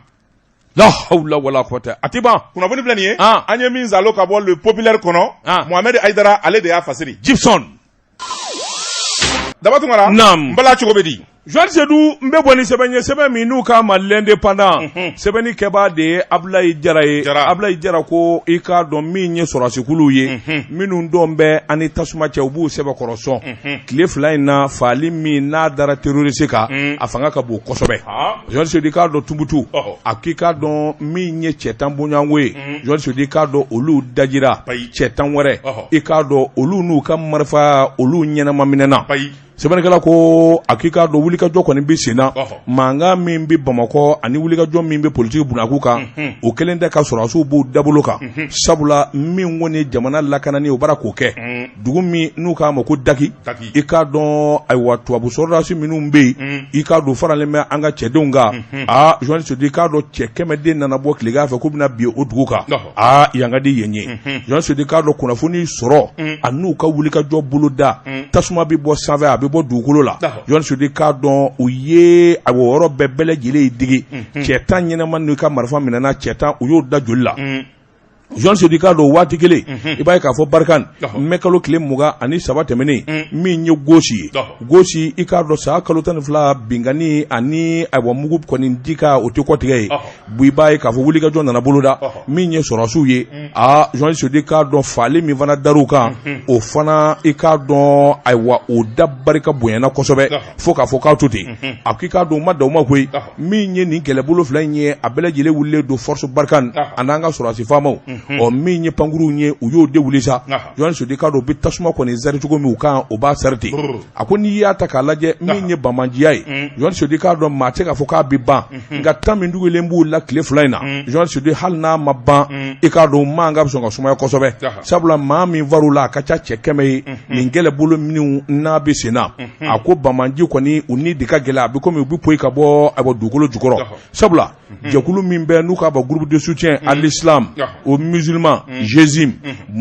la hawla wala quwwata a tɛ ban kunnafoni filɛ nin ye an ye min zalo ka bɔ le populaire kɔnɔ Mohamed Aidara ale de y'a fasiri Gibson Dabatungara naam bala cogo bɛ di Joël Sedou n bɛ bɔ ni sɛbɛn ye sɛbɛn min n'u ka ma l'indépendant sɛbɛnni kɛbaa de ye Abulayi Jara ye Abulayi Jara ko i k'a dɔn min ye sɔrɔsikuluw ye minnu dɔn bɛ ani tasuma cɛ u b'u sɛbɛn kɔrɔsɔn tile fila in na faali min n'a dara terroriste kan a fanga ka bon kosɛbɛ Joël Sedou i k'a dɔn Tunbutu a k'i k'a dɔn min ye cɛ tan bɔɲɔgɔnko ye Joël Sedou i k'a dɔn olu dajira cɛ tan wɛrɛ i k'a dɔn olu n'u ka marifa olu ɲɛnama minɛna sɛbɛnnikɛla ko a k'i k'a dɔn wulikajɔ kɔni bɛ sen na mankan min bɛ Bamakɔ ani wulikajɔ min bɛ politiki bunakun kan o kelen tɛ ka sɔrɔdasiw b'u dabolo kan sabula min kɔni jamana lakanani o bara k'o kɛ dugu min n'u k'a ma ko Daki i k'a dɔn ayiwa tubabu sɔrɔdasi minnu bɛ yen i k'a dɔn faralen bɛ an ka cɛdenw kan Joël Sedou i k'a dɔn cɛ 100 nana bɔ tilegan fɛ k'u bɛna bin o dugu kan yan ka di yen ye Joël Sedou i k'a dɔn kunnafoni sɔrɔ a n'u ka wulikajɔ bolo da tasuma bɛ bɔ sanfɛ a bɛ bɔ dugukolo la Joël Sedou k'a dɔn u ye a yɔrɔ bɛɛ lajɛlen digi cɛ tan ɲɛnama n'u ka marifa minɛna cɛ tan u y'o da joli la Joël Sedou k'a dɔn waati kelen i b'a ye k'a fɔ Barikane mɛkalo tile 23 tɛmɛnen min ye Gosi ye Gosi i k'a dɔn sa kalo 12 binkani ani ayiwa mugu kɔni di ka o tɛ kɔtigɛ ye i b'a ye k'a fɔ wulikajɔ nana boloda min ye sɔrɔdasiw ye Joël Sedou k'a dɔn faali min fana dar'u kan o fana i k'a dɔn ayiwa o da barika bonyana kosɛbɛ fo k'a fɔ k'a to ten a k'i k'a dɔn u ma da u ma koyi min ye nin kɛlɛbolo fila in ye a bɛɛ lajɛlen wulilen don force Barikane a n'an ka sɔrɔdasi faamaw min ye pankuruw ye u y'o de wuli sa Joël Sedou k'a dɔn u bɛ tasuma kɔni zari cogo min u kan o b'a sari ten a ko n'i y'a ta k'a lajɛ min ye bamajiya ye Joël Sedou k'a dɔn maa tɛ k'a fɔ k'a bɛ ban nka tan min dugulen b'u la tile fila in na Joël Sedou hali n'a ma ban i k'a dɔn maa ka sɔn ka sumaya kosɛbɛ sabula maa min var'u la a ka ca cɛ 100 ye nin kɛlɛbolo minnu n'a bɛ sen na a ko bamaji kɔni u ni de ka gɛlɛ a bɛ komi u bɛ poyi ka bɔ dugukolo jukɔrɔ sabula jɛkulu min bɛ n'u k'a bɔ groupe de soutien à l'islam aux musulmans Jésim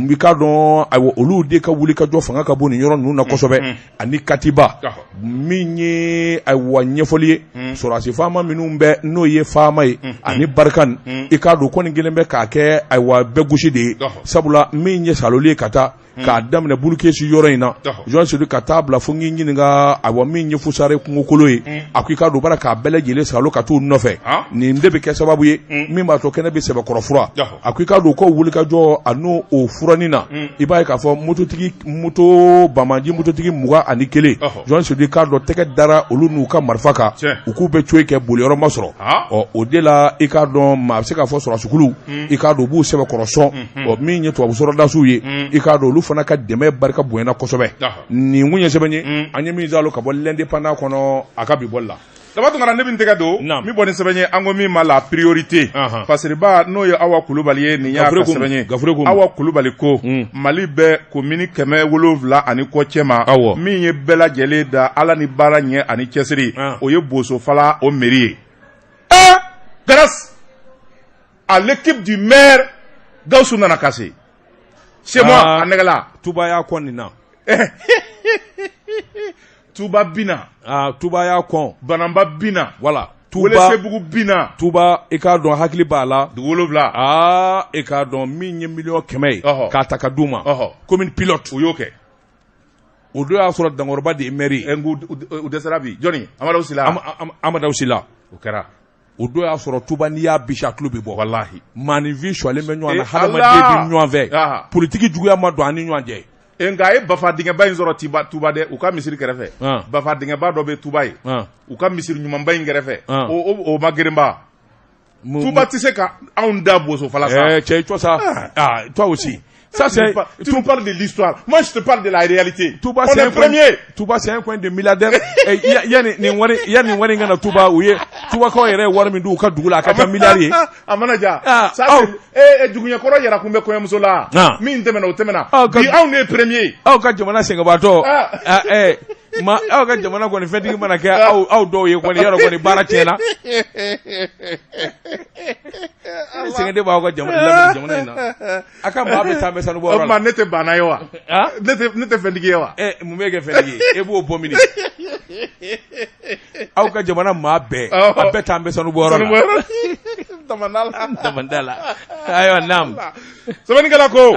i k'a dɔn ayiwa olu de ka wulikajɔ fanga ka bon nin yɔrɔ ninnu na kosɛbɛ ani Katiba min ye ayiwa ɲɛfɔli ye sɔrɔdasi faama minnu bɛ n'o ye faama ye ani Barikane i k'a dɔn kɔni kelen bɛ k'a kɛ ayiwa bɛɛ gosi de ye sabula min ye saloli ye ka taa k'a daminɛ Bulukesi yɔrɔ in na Joël Sedou ka taa bila fo n k'i ɲininka ayiwa min ye Fusare kungokolo ye a ko i k'a dɔn bara k'a bɛɛ lajɛlen salo ka t'u nɔfɛ nin de bɛ kɛ sababu ye min b'a to kɛnɛ bɛ sɛbɛkɔrɔ fura a ko i k'a dɔn ko wulikajɔ a n'o o furanin na i b'a ye k'a fɔ bamaji mototigi 21 Joël Sedou k'a dɔn tɛgɛ dara olu n'u ka marifa kan u k'u bɛ coye kɛ boliyɔrɔ ma sɔrɔ o de la i k'a dɔn maa bɛ se k'a fɔ sɔrɔdasiw i k'a dɔn u b'u sɛbɛkɔrɔsɔn min ye tubabu sɔrɔdasiw ye i k'a dɔn olu fana ka dɛmɛ barika bonyana kosɛbɛ nin kun ye sɛbɛn ye an ye min zalo ka bɔ l'indépendant kɔnɔ a ka bi bɔli la Dabatungara ne bɛ n tɛgɛ don min bɔ ni sɛbɛn ye an ko min ma la priorité fasiriba n'o ye Awa Kulubali ye nin y'a ka sɛbɛn ye Awa Kulubali ko Mali bɛ commune 770 ani kɔ cɛ ma min ye bɛɛ lajɛlen da Ala ni baara ɲɛ ani cɛsiri o ye Bosofala o mairie ye grâce à l'équipe du maire Gawusu nana kasi chez moi a nɛgɛla Tuba y'a kɔ nin na Tuba bina. Tuba y'a kɔn. Banamba bina. Voilà. Welesebugu bina. Tuba i k'a dɔn hakili b'a la. Wolonwula. I k'a dɔn min ye miliyɔn 100 ye. K'a ta ka d'u ma. Commune pilote. U y'o kɛ. O don y'a sɔrɔ Dankɔrɔba de ye maire ye. U dɛsɛra bi. Jɔnni? Amadaw Sila. Amadaw Sila. O kɛra. O don y'a sɔrɔ Tuba n'i y'a bisi a tulo bɛ bɔ. Walahi. Maanifin suwalen bɛ ɲɔgɔn na. Hadamaden bɛ ɲɔgɔn fɛ. Politique juguya ma don an ni ɲɔgɔn cɛ. Nka a ye Bafa dingɛba in sɔrɔ Tuba dɛ, u ka misiri kɛrɛfɛ. Bafa dingɛba dɔ bɛ Tuba ye. U ka misiri ɲumanba in kɛrɛfɛ. O ma gɛrɛnba. Tuba tɛ se ka anw da bosofala sa. Cɛ i to sa. Toi aussi. Ça c'est. Tu me parles de l'histoire. Moi je te parle de la réalité. Tuba c'est un premier. Tuba c'est un coin de milliardaire. Yani nin wari ngana Tuba u ye. Tuba ko yɛrɛ wari min du ka dugu la a ka taa miliyari ye. A mana ja. Ça c'est duguɲɛkɔrɔ yɛrɛ kun bɛ kɔɲɔmuso la. Min tɛmɛna o tɛmɛna. Bi anw de ye premier. Aw ka jamana sɛngɛbaatɔ. Aw ka jamana kɔni fɛntigi mana kɛ aw dɔw ye kɔni yɔrɔ kɔni baara tiɲɛna. Sɛngɛden b'aw ka jamana in na. A ka maa bɛ taa bɛ sanu bɔ yɔrɔ la. O tuma ne tɛ banna ye wa? Ne tɛ fɛntigi ye wa? Mun bɛ kɛ fɛntigi ye? E b'o bɔ mini. Aw ka jamana maa bɛɛ a bɛɛ taa bɛ sanu bɔ yɔrɔ la. Damanda la. Ayiwa naam. Sɛbɛnnikɛla ko.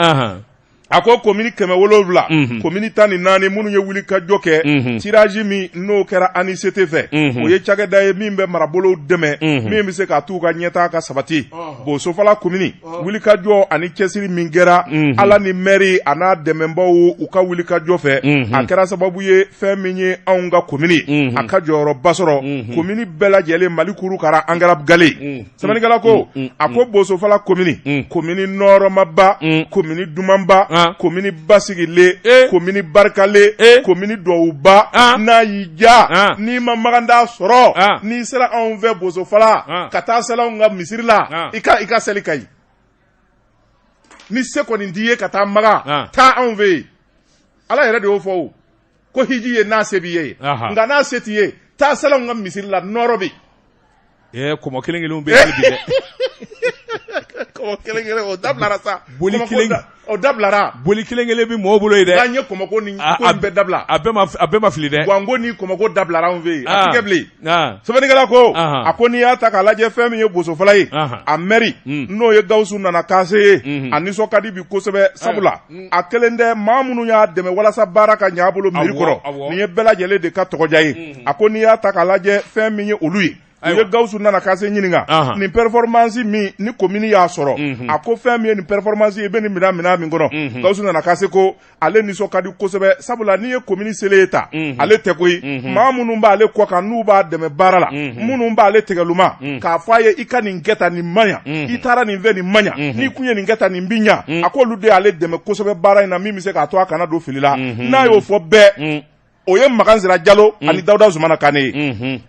A ko commune 700 commune 14 minnu ye wuli ka jɔ kɛ tirage min n'o kɛra ANICT fɛ o ye cakɛda ye min bɛ marabolow dɛmɛ min bɛ se ka t'u ka ɲɛtaa ka sabati Bosofala commune wuli ka jɔ ani cɛsiri min kɛra Ala ni maire a n'a dɛmɛbaaw u ka wuli ka jɔ fɛ a kɛra sababu ye fɛn min ye anw ka commune a ka jɔyɔrɔba sɔrɔ commune bɛɛ lajɛlen Mali kurukara Angara Gale sɛbɛnnikɛla ko a ko Bosofala commune commune nɔrɔmaba commune dumanba commune basigile commune barikale commune dɔwuba n'a y'i ja n'i ma maganda sɔrɔ n'i sera anw fɛ Bosofala ka taa seli anw ka misiri la i ka seli ka ɲi ni se kɔni t'i ye ka taa maga taa anw fɛ yen Ala yɛrɛ de y'o fɔ o ko hiji ye n'a se b'i ye nka n'a se t'i ye taa seli anw ka misiri la nɔrɔ bɛ yen kɔmɔ kelen kelenw bɛ yen bi dɛ kɔmɔ kelen kelen o dabilara sa boli kelen o dablara boli kelen kelen bi mɔgɔw bolo ye dɛ an ye kɔmɔko ni ko bɛɛ dabila a bɛɛ ma fili dɛ wanko ni kɔmɔko dablara anw fɛ yen a ti kɛ bilen sɛbɛnnikɛla ko a ko n'i y'a ta k'a lajɛ fɛn min ye Bosofala ye a maire n'o ye Gawusu Nana Kase ye a nisɔn ka di bi kosɛbɛ sabula a kelen tɛ maa minnu y'a dɛmɛ walasa baara ka ɲɛ a bolo mairie kɔrɔ nin ye bɛɛ lajɛlen de ka tɔgɔja ye a ko n'i y'a ta k'a lajɛ fɛn min ye olu ye u ye Gawusu Nana Kase ɲininka nin performance min ni commune y'a sɔrɔ a ko fɛn min ye nin performance ye i bɛ nin minɛ min kɔnɔ Gawusu Nana Kase ko ale nisɔn ka di kosɛbɛ sabula n'i ye commune selen ye ta ale tɛ koyi maa minnu b'ale kɔ kan n'u b'a dɛmɛ baara la minnu b'ale tɛgɛluma k'a fɔ a ye i ka nin kɛ tan nin man ɲa i taara nin fɛ nin man ɲa n'i kun ye nin kɛ tan nin bi ɲa a k'olu de y'ale dɛmɛ kosɛbɛ baara in na min bɛ se k'a to a kana don fili la n'a y'o fɔ bɛɛ o ye Makan Sira Jalo ani Dawuda Zumana Kane ye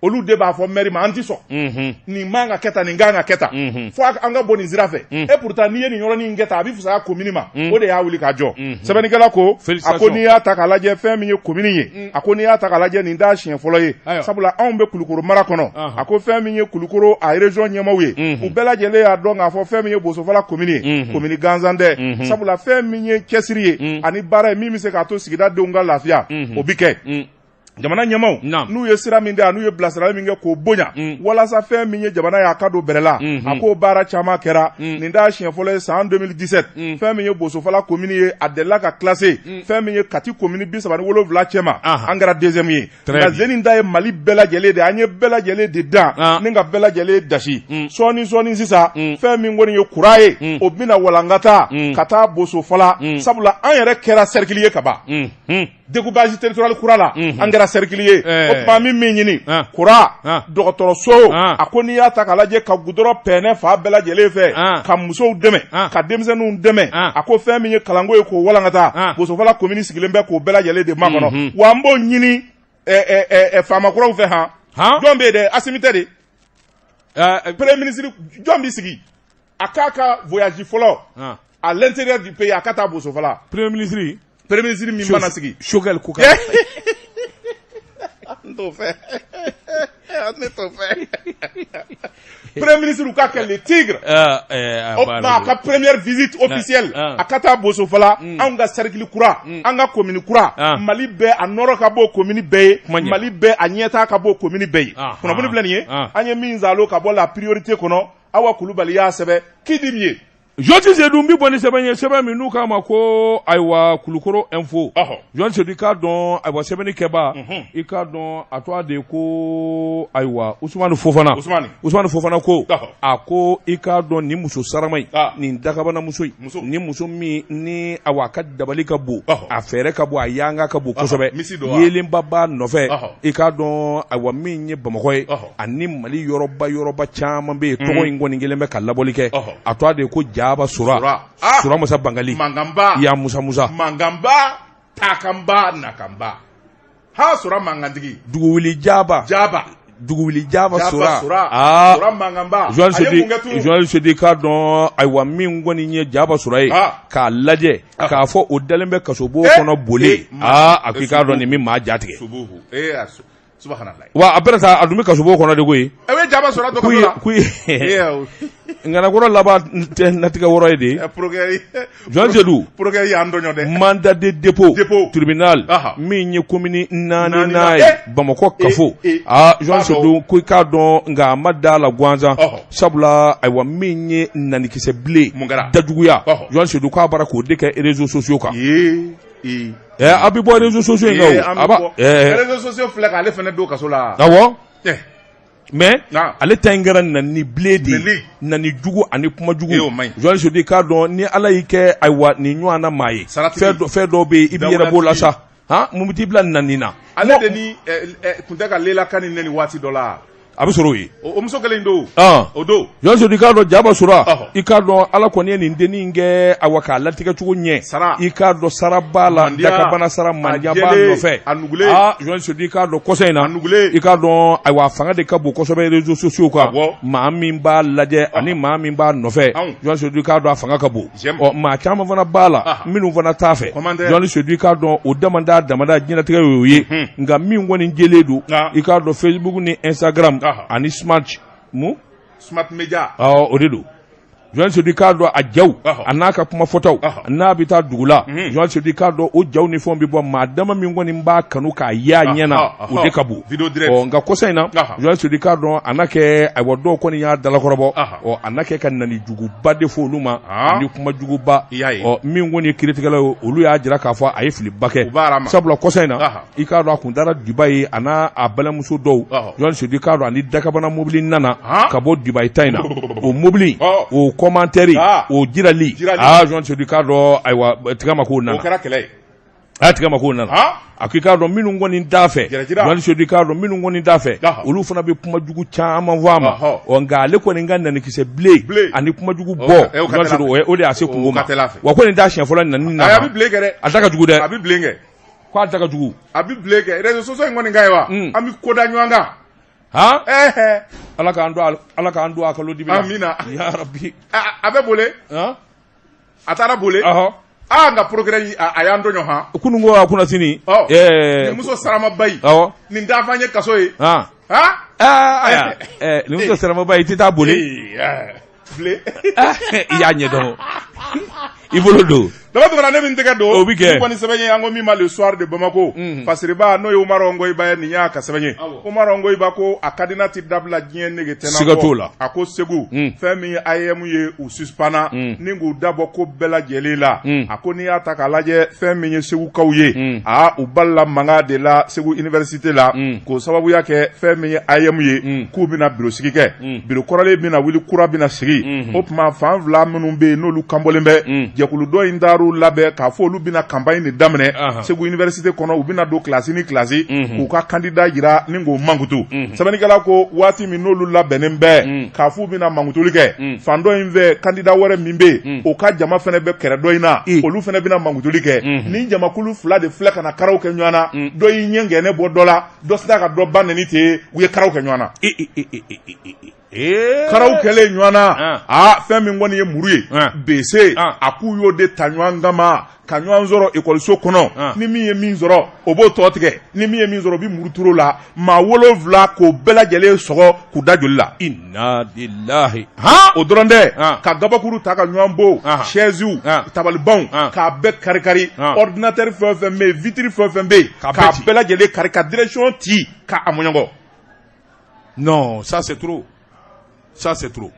olu de b'a fɔ maire ma an ti sɔn nin man ka kɛ tan nin kan ka kɛ tan fo an ka bɔ nin sira fɛ et pourtant n'i ye nin yɔrɔnin kɛ tan a bɛ fisaya commune ma o de y'a wuli ka jɔ sɛbɛnnikɛla ko a ko n'i y'a ta k'a lajɛ fɛn min ye commune ye a ko n'i y'a ta k'a lajɛ nin t'a siɲɛ fɔlɔ ye sabula anw bɛ Kulukoro mara kɔnɔ a ko fɛn min ye Kulukoro a région ɲɛmaaw ye u bɛɛ lajɛlen y'a dɔn k'a fɔ fɛn min ye Bosofala commune ye commune gansan tɛ sabula fɛn min ye cɛsiri ye ani baara ye min bɛ se k'a to sigida denw ka lafiya o bi kɛ jamana ɲɛmaw n'u ye sira min da n'u ye bilasirali min kɛ k'o bonya walasa fɛn min ye jamana y'a ka don bɛrɛ la a k'o baara caman kɛra nin t'a siɲɛ fɔlɔ ye san 2017 fɛn min ye Bosofala commune ye a delila ka classé fɛn min ye Kati commune 37 cɛma an kɛra deuxième ye nka Zeni ta ye Mali bɛɛ lajɛlen de an ye bɛɛ lajɛlen de dan ni ka bɛɛ lajɛlen dasi sɔɔni sisan fɛn min kɔni ye kura ye o bɛna walankata ka taa Bosofala sabula an yɛrɛ kɛra cercle ye ka ban découpage territorial kura la an kɛra cercle ye o tuma min ɲini kura dɔgɔtɔrɔso a ko n'i y'a ta k'a lajɛ ka goudron pɛɛnɛ fa bɛɛ lajɛlen fɛ ka musow dɛmɛ ka denmisɛnninw dɛmɛ a ko fɛn min ye kalanko ye k'o walankata Bosofala commune sigilen bɛ k'o bɛɛ lajɛlen de makɔnɔ wa an b'o ɲini faamakuraw fɛ jɔn bɛ yen dɛ Asimi tɛ de premier ministre jɔn b'i sigi a k'a ka voyage fɔlɔ à l'intérieur du pays a ka taa Bosofala premier ministre min mana sigi Choguel Kuka n t'o fɛ Premier ministre ou k'a le tigre. Ka première visite officielle. Akata Bosofala, anga cercle kura, anga commune kura, Mali be a noro ka bo commune be, Mali be a nyeta ka bo commune be. Kuna boni blaniye, anye minzalo ka bo la priorité kono, awa Kulubali ya sebe, kidimye. Joti Zedumbi boni sebanye sebe minuka mako aiwa Kulukoro info. Joti Zedika don aiwa sebeni keba. Ika don atwa de ko aiwa Usmanu Fofana ko. Ako ika don ni muso saramai. Ni ndakabana musoi. Ni muso mi ni awaka dabali ka bu. Afere ka bu ayanga ka bu kosobe. Yelin baba nofe. Ika don aiwa minye bamakoi. Ani Mali yoroba chama be togo ingoni ngelembe kalabolike. Atwa de ko Jaba Sura Musa Bangali Mangamba ya Musa Mangamba Takamba Nakamba ha Sura Mangandigi Duguwili Jaba Sura Sura Mangamba Joël se dit ka don aywa min ngoni nye Jaba Sura ka laje ka fo o dalembe kasobo kono bole akika don ni mi ma jatige subuhu subhanallah wa aperata adumi kasobo kono de goyi ewe Jaba Sura to ko ngana koro laba natika woro ede Jean Jedou mandat de dépôt tribunal minye commune nani nai Bamako kafo Jean Jedou ko ka don nga madala gwanza sabula aywa minye nani kise ble dajuguya Jean Jedou ka bara ko de ka réseaux sociaux ka abi bo réseaux sociaux ngaw réseaux sociaux flek ale fene do kasola awo mais ale tangara nani bledi nani jugu ani kuma jugu Joël se dit ka don ni ala yike aywa ni nywana maye fe do be ibiyera bola sa mumiti bla nanina ale de ni kuntaka lela kan ni wati dollar abisoro yi o muso kelen do odo Joël se dit ka don Jaba Sura ika don ala koni ni ndeni nge awaka latika chugo nye ika do sarabala daka bana sara manja ba no fe Joël se dit ka don kosaina ika don aywa fanga de kabo kosobe réseaux sociaux ka ma min ba laje ani ma min ba no fe Joël se dit ka don fanga kabo ma chama vana bala minu vana tafe Joël se dit ka don o damanda jina tika yoyi nga min woni njeledu ika don Facebook ni Instagram ani smart media odedo Joël se dit ka do a jaw anaka kuma fotaw na bita dugula Joël se dit ka do o jaw ni fon bi bo madama mi ngoni mba kanu ka ya nyana o de kabu nga kosaina Joël se dit ka do anake ay wodo ko ni ya dala korobo o anake kan nani jugu bade fo luma ni kuma jugu ba o mi ngoni critical olu ya jira ka fo ay fili bake sabula kosaina ika do akundara Dubai ana abala muso do Joël se dit ka do ani dakabana mobili nana kabo Dubai taina o mobili o commentaire o jirali Joël se dit ka do aywa tigama ko nana o kara kele tigama ko nana akika do minu ngoni dafe Joël se dit ka do minu ngoni dafe olu fana be kuma jugu chama vama o ngale ko ni nganda ni kise ble ani kuma jugu bo Joël se do o de ase kungoma wa ko ni da chien fola nani na abi ble gere ataka jugu de abi ble nge ko ataka jugu abi ble gere réseaux sociaux ngoni ngaiwa ami koda nywanga ala ka ando akalo dibi amina ya rabbi abe bole atara bole nga progrès ayando nyo kunungo akuna sini ni muso sarama bayi ni ndafanye kaso yi aya ni muso sarama bayi tita bole ble ya nyedo ibolodo dama tuma ne min tege do ko ni sebenye yango mi ma le soir de Bamako fasiriba no yo marongo iba ni ya ka sebenye o marongo iba ko akadina ti dabla gien nege tena ko ako segu femi ayemu ye u suspana ningu dabo ko bela jelela ako ni ataka laje femi ye segu kawye u balla manga de la segu université la ko sababu yake femi ayemu ye ku bina bureau sigike bureau korale bina wili kura bina sigi o ma fan vla menumbe no lu kambolembe jekulu do indaru labe ka fo olu bina campagne ni damene segu université kono u bina do classe ni classe ku ka candidat jira ningo mangutu sabani kala ko wati mi no lu labenen be ka fu bina mangutu like fando inve candidat wore mimbe o ka jama fene be kere do ina olu fene bina mangutu like ni jama kulu fla de fleka na karaoke nyana do yi nyenge ne bo dola do sta ka do baneni te u ye karaoke nyana karaw kɛlen ɲɔgɔn na fɛn min kɔni ye muru ye bese a k'u y'o de ta ɲɔgɔn kama ka ɲɔgɔn sɔrɔ ekɔliso kɔnɔ ni min ye min sɔrɔ o b'o tɔ tigɛ ni min ye min sɔrɔ o bi muru turu la maa 7 k'o bɛɛ lajɛlen sɔgɔ k'u da joli la. Inna lillahi. O dɔrɔn tɛ ka gabakuru ta ka ɲɔgɔn bo chaise tabalibanw k'a bɛɛ kari-kari ordinateur fɛn o fɛn bɛ yen vitre fɛn o fɛn bɛ yen k'a bɛɛ lajɛlen kari ka direction ci k'a mɔɲɔgɔ. Non, ça c'est trop. Ça c'est trop.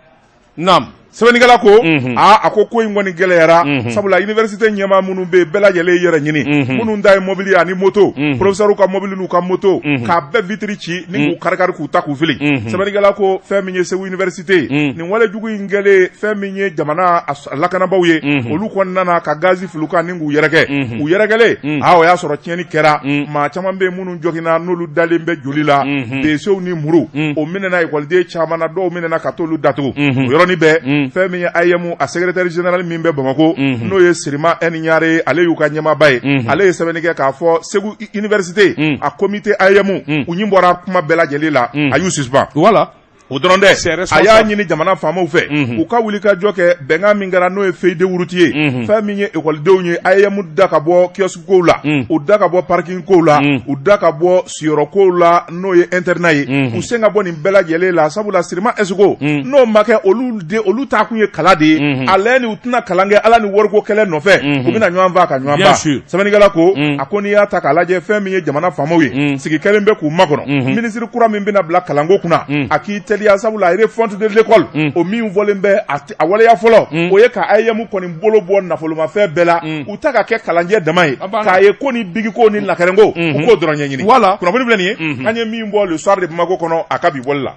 Nam. Sɛbɛnnikɛla ko a ko in kɔni gɛlɛyara sabula université ɲɛmaa minnu bɛ yen bɛɛ lajɛlen yɛrɛ ɲini minnu ta ye mobili ani moto professeur ka mobili n'u ka moto k'a bɛɛ vitre ci ni k'u kari-kari k'u ta k'u fili sɛbɛnnikɛla ko fɛn min ye Segu université nin walejugu in kɛlen fɛn min ye jamana lakanabaaw ye olu kɔnɔna na ka gazi fili kan ni k'u yɛrɛkɛ u yɛrɛkɛlen o y'a sɔrɔ tiɲɛni kɛra maa caman bɛ yen minnu jɔgina n'olu dalen bɛ joli la besew ni muru o minɛna ekɔliden caman na dɔw minɛna ka t'olu datugu o yɔrɔnin bɛɛ fɛn min ye AEM a secrétaire général min bɛ Bamako n'o ye Sirima Ɲare ale y'u ka ɲɛmaaba ye ale ye sɛbɛnni kɛ k'a fɔ Segu université a comité AEM u ɲi bɔra kuma bɛɛ lajɛlen la a y'u suspend. Voilà. O dɔrɔn dɛ a y'a ɲini jamana faamaw fɛ u ka wuli ka jɔ kɛ bɛnkan min kɛra n'o ye feuille wuruti ye fɛn min ye ekɔlidenw ye AEM da ka bɔ kiosque kow la u da ka bɔ parking kow la u da ka bɔ siyɔrɔ kow la n'o ye internat ye u sen ka bɔ nin bɛɛ lajɛlen la sabula Sirima Esiko n'o ma kɛ olu ta kun ye kala de ye ale ni u tɛna kalan kɛ ala ni wariko kɛlɛ nɔfɛ u bɛna ɲɔgɔn faa ka ɲɔgɔn ba sɛbɛnnikɛla ko a ko n'i y'a ta k'a lajɛ fɛn min ye jamana faamaw ye sigi kelen bɛ k'u makɔnɔ minisiri kura min bɛna bila kalanko kunna a k'i teliya sabula a refonte de l'école o min volen bɛ a waleya fɔlɔ o ye ka AEM kɔni bolo bɔ nafolomafɛn bɛɛ la u ta ka kɛ kalanjɛ dama ye k'a ye ko ni bigiko ni lakarenko u k'o dɔrɔn ɲɛɲini kunnafoni filɛ nin ye an ye min bɔ le soir de Bamako kɔnɔ a ka bi bɔli la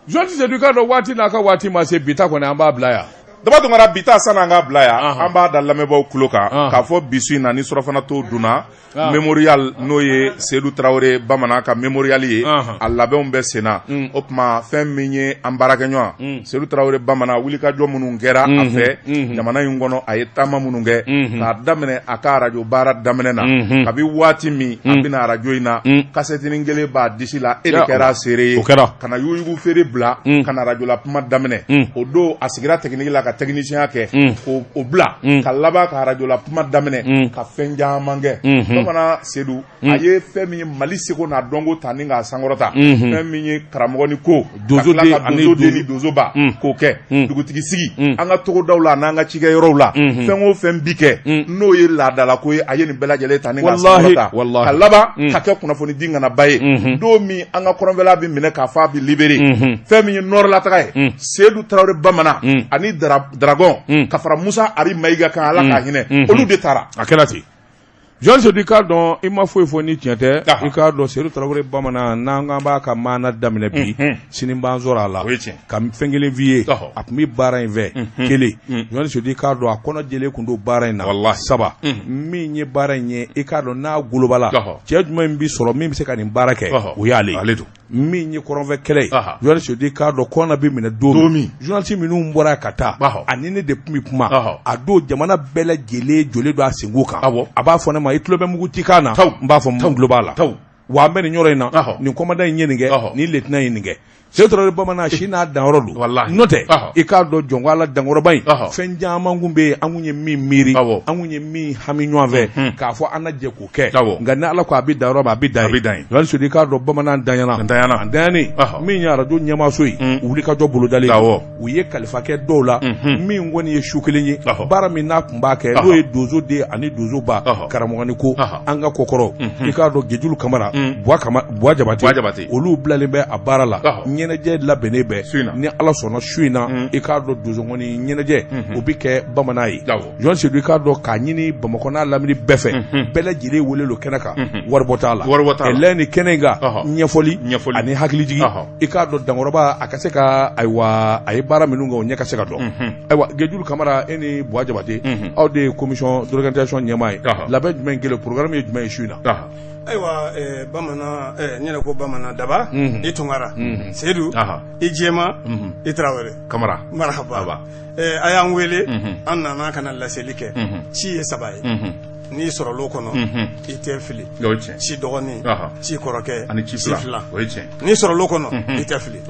Jean Tisedu k'a dɔn waati n'a ka waati ma se bi ta kɔni an b'a bila yan daba tungara bi ta san'an k'a bila yan an b'a da lamɛnbaaw tulo kan k'a fɔ bi su in na ni surafana to dunna mémorial n'o ye Seydou Traoré bamanan ka mémorial ye a labɛnw bɛ sen na o tuma fɛn min ye an baarakɛɲɔgɔn Seydou Traoré bamanan wulikajɔ minnu kɛra a fɛ jamana in kɔnɔ a ye taama minnu kɛ k'a daminɛ a ka arajo baara daminɛ na kabi waati min a bɛna arajo in na kasetinin kelen b'a disi la e de kɛra seere ye ka na yuyugu feere bila ka na arajo la kuma daminɛ o don a sigira technique la ka technicien kɛ k'o bila ka laban ka arajo la kuma daminɛ ka fɛn caman kɛ bamanan Seydou a ye fɛn min ye Mali seko n'a dɔnko ta ni k'a sankɔrɔta fɛn min ye karamɔgɔ ni ko ka tila ka dozo den ni dozoba k'o kɛ dugutigi sigi an ka togodaw la n'an ka cikɛyɔrɔw la fɛn o fɛn bi kɛ n'o ye laadala ko ye a ye nin bɛɛ lajɛlen ta ni k'a sankɔrɔta ka laban ka kɛ kunnafoni di ŋanaba ye don min an ka kɔrɔnfɛla bi minɛ k'a fɔ a bi libéré fɛn min ye nord lataga ye Seydou Traoré bamanan ani Dragon ka fara Musa Ari Mayiga kan ala k'a hinɛ olu de taara a kɛra ten Jean Tisedu k'a dɔn i ma foyi fɔ ni tiɲɛ tɛ i k'a dɔn Seydou Traoré bamanan n'an k'an b'a ka maana daminɛ bi sini b'an sɔrɔ a la ka fɛn kelen f'i ye a tun bɛ baara in fɛ kelen Jean Tisedu k'a dɔn a kɔnɔ jɛlen tun don baara in na saba min ye baara in ye i k'a dɔn n'a golobala cɛ jumɛn bi sɔrɔ min bɛ se ka nin baara kɛ o y'ale min ye kɔrɔnfɛ kɛlɛ ye Jean Tisedu k'a dɔn kɔnɔ bɛ minɛ don min journaliste minnu bɔra ka taa ani ne de tun bɛ kuma a don jamana bɛɛ lajɛlen jɔlen don a senko kan a b'a fɔ ne ma i tulo bɛ mugu ci kan na n b'a fɔ n tulo b'a la wa an bɛ nin yɔrɔ in na nin commandant in ye nin kɛ nin lieutenant ye nin kɛ Seydou Traoré bamanan si n'a danyɔrɔ don n'o tɛ i k'a dɔn jɔnko ala dankɔrɔba in fɛn caman kun bɛ yen an kun ye min miiri an kun ye min hami ɲɔgɔn fɛ k'a fɔ an na jɛ k'o kɛ nka ni ala ko a bɛ dan yɔrɔ ma a bɛ dan ye Jean Tisedu k'a dɔn bamanan danyana a danyanen min ye arajo ɲɛmaaso ye u wuli ka jɔ bolodalen u ye kalifa kɛ dɔw la min kɔni ye su kelen ye baara min n'a kun b'a kɛ n'o ye donso den ani donso ba karamɔgɔni ko an ka kɔkɔrɔ i k'a dɔn Gejulu Kamara Buwa Jabate olu bilalen bɛ a baara la ɲɛnajɛ labɛnnen bɛ ni ala sɔnna su in na i k'a dɔn donsokɔni ɲɛnajɛ o bɛ kɛ bamanan ye Jean Tisedu k'a dɔn k'a ɲini Bamakɔ n'a lamini bɛɛ fɛ bɛɛ lajɛlen wele lo kɛnɛ kan waribɔ t'a la ɛlɛn ni kɛnɛ in kan ɲɛfɔli ani hakilijigi i k'a dɔn dankɔrɔba a ka se ka ayiwa a ye baara minnu kɛ o ɲɛ ka se ka dɔn ayiwa Gejulu Kamara e ni Buwa Jabate aw de ye commission d'organisation ɲɛmaa ye labɛn jumɛn kɛlen programme ye jumɛn ye su in na ayiwa bamanan n yɛrɛ ko bamanan daba i tunkara Seydou i jɛma i Traoré Kamara marhaba a y'an wele an nana ka na laseli kɛ ci ye 3 ye n'i sɔrɔl'o kɔnɔ i tɛ fili ci dɔgɔnin ci kɔrɔkɛ ani ci fila n'i sɔrɔl'o kɔnɔ i tɛ fili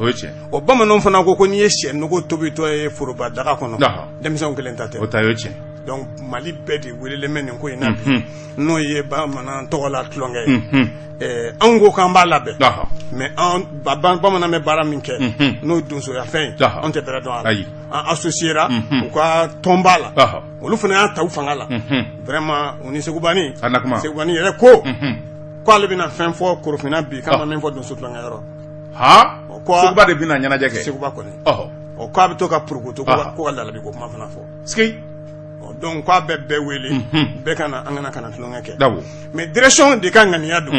o bamananw fana ko n'i ye sɛ nogo tobitɔ ye foroba daga kɔnɔ denmisɛnw kelen ta tɛ donc Mali bɛɛ de welelen bɛ nin ko in na bi n'o ye bamanan tɔgɔ la tulonkɛ ye anw ko k'an b'a labɛn mais bamanan bɛ baara min kɛ n'o donsoya fɛn ye anw tɛ bɛrɛ dɔn a la an associera u ka tɔn b'a la olu fana y'a ta u fanga la vraiment u ni Segubani yɛrɛ ko k'ale bɛna fɛn fɔ Korofina bi k'an ma min fɔ donso tulonkɛ yɔrɔ Seguba de bɛna ɲɛnajɛ kɛ Seguba kɔni k'a bɛ to ka purukutu ko ka lalabi ko kuma fana fɔ donc k'a bɛ bɛɛ wele bɛɛ ka na an kana tulonkɛ kɛ mais direction de ka ŋaniya don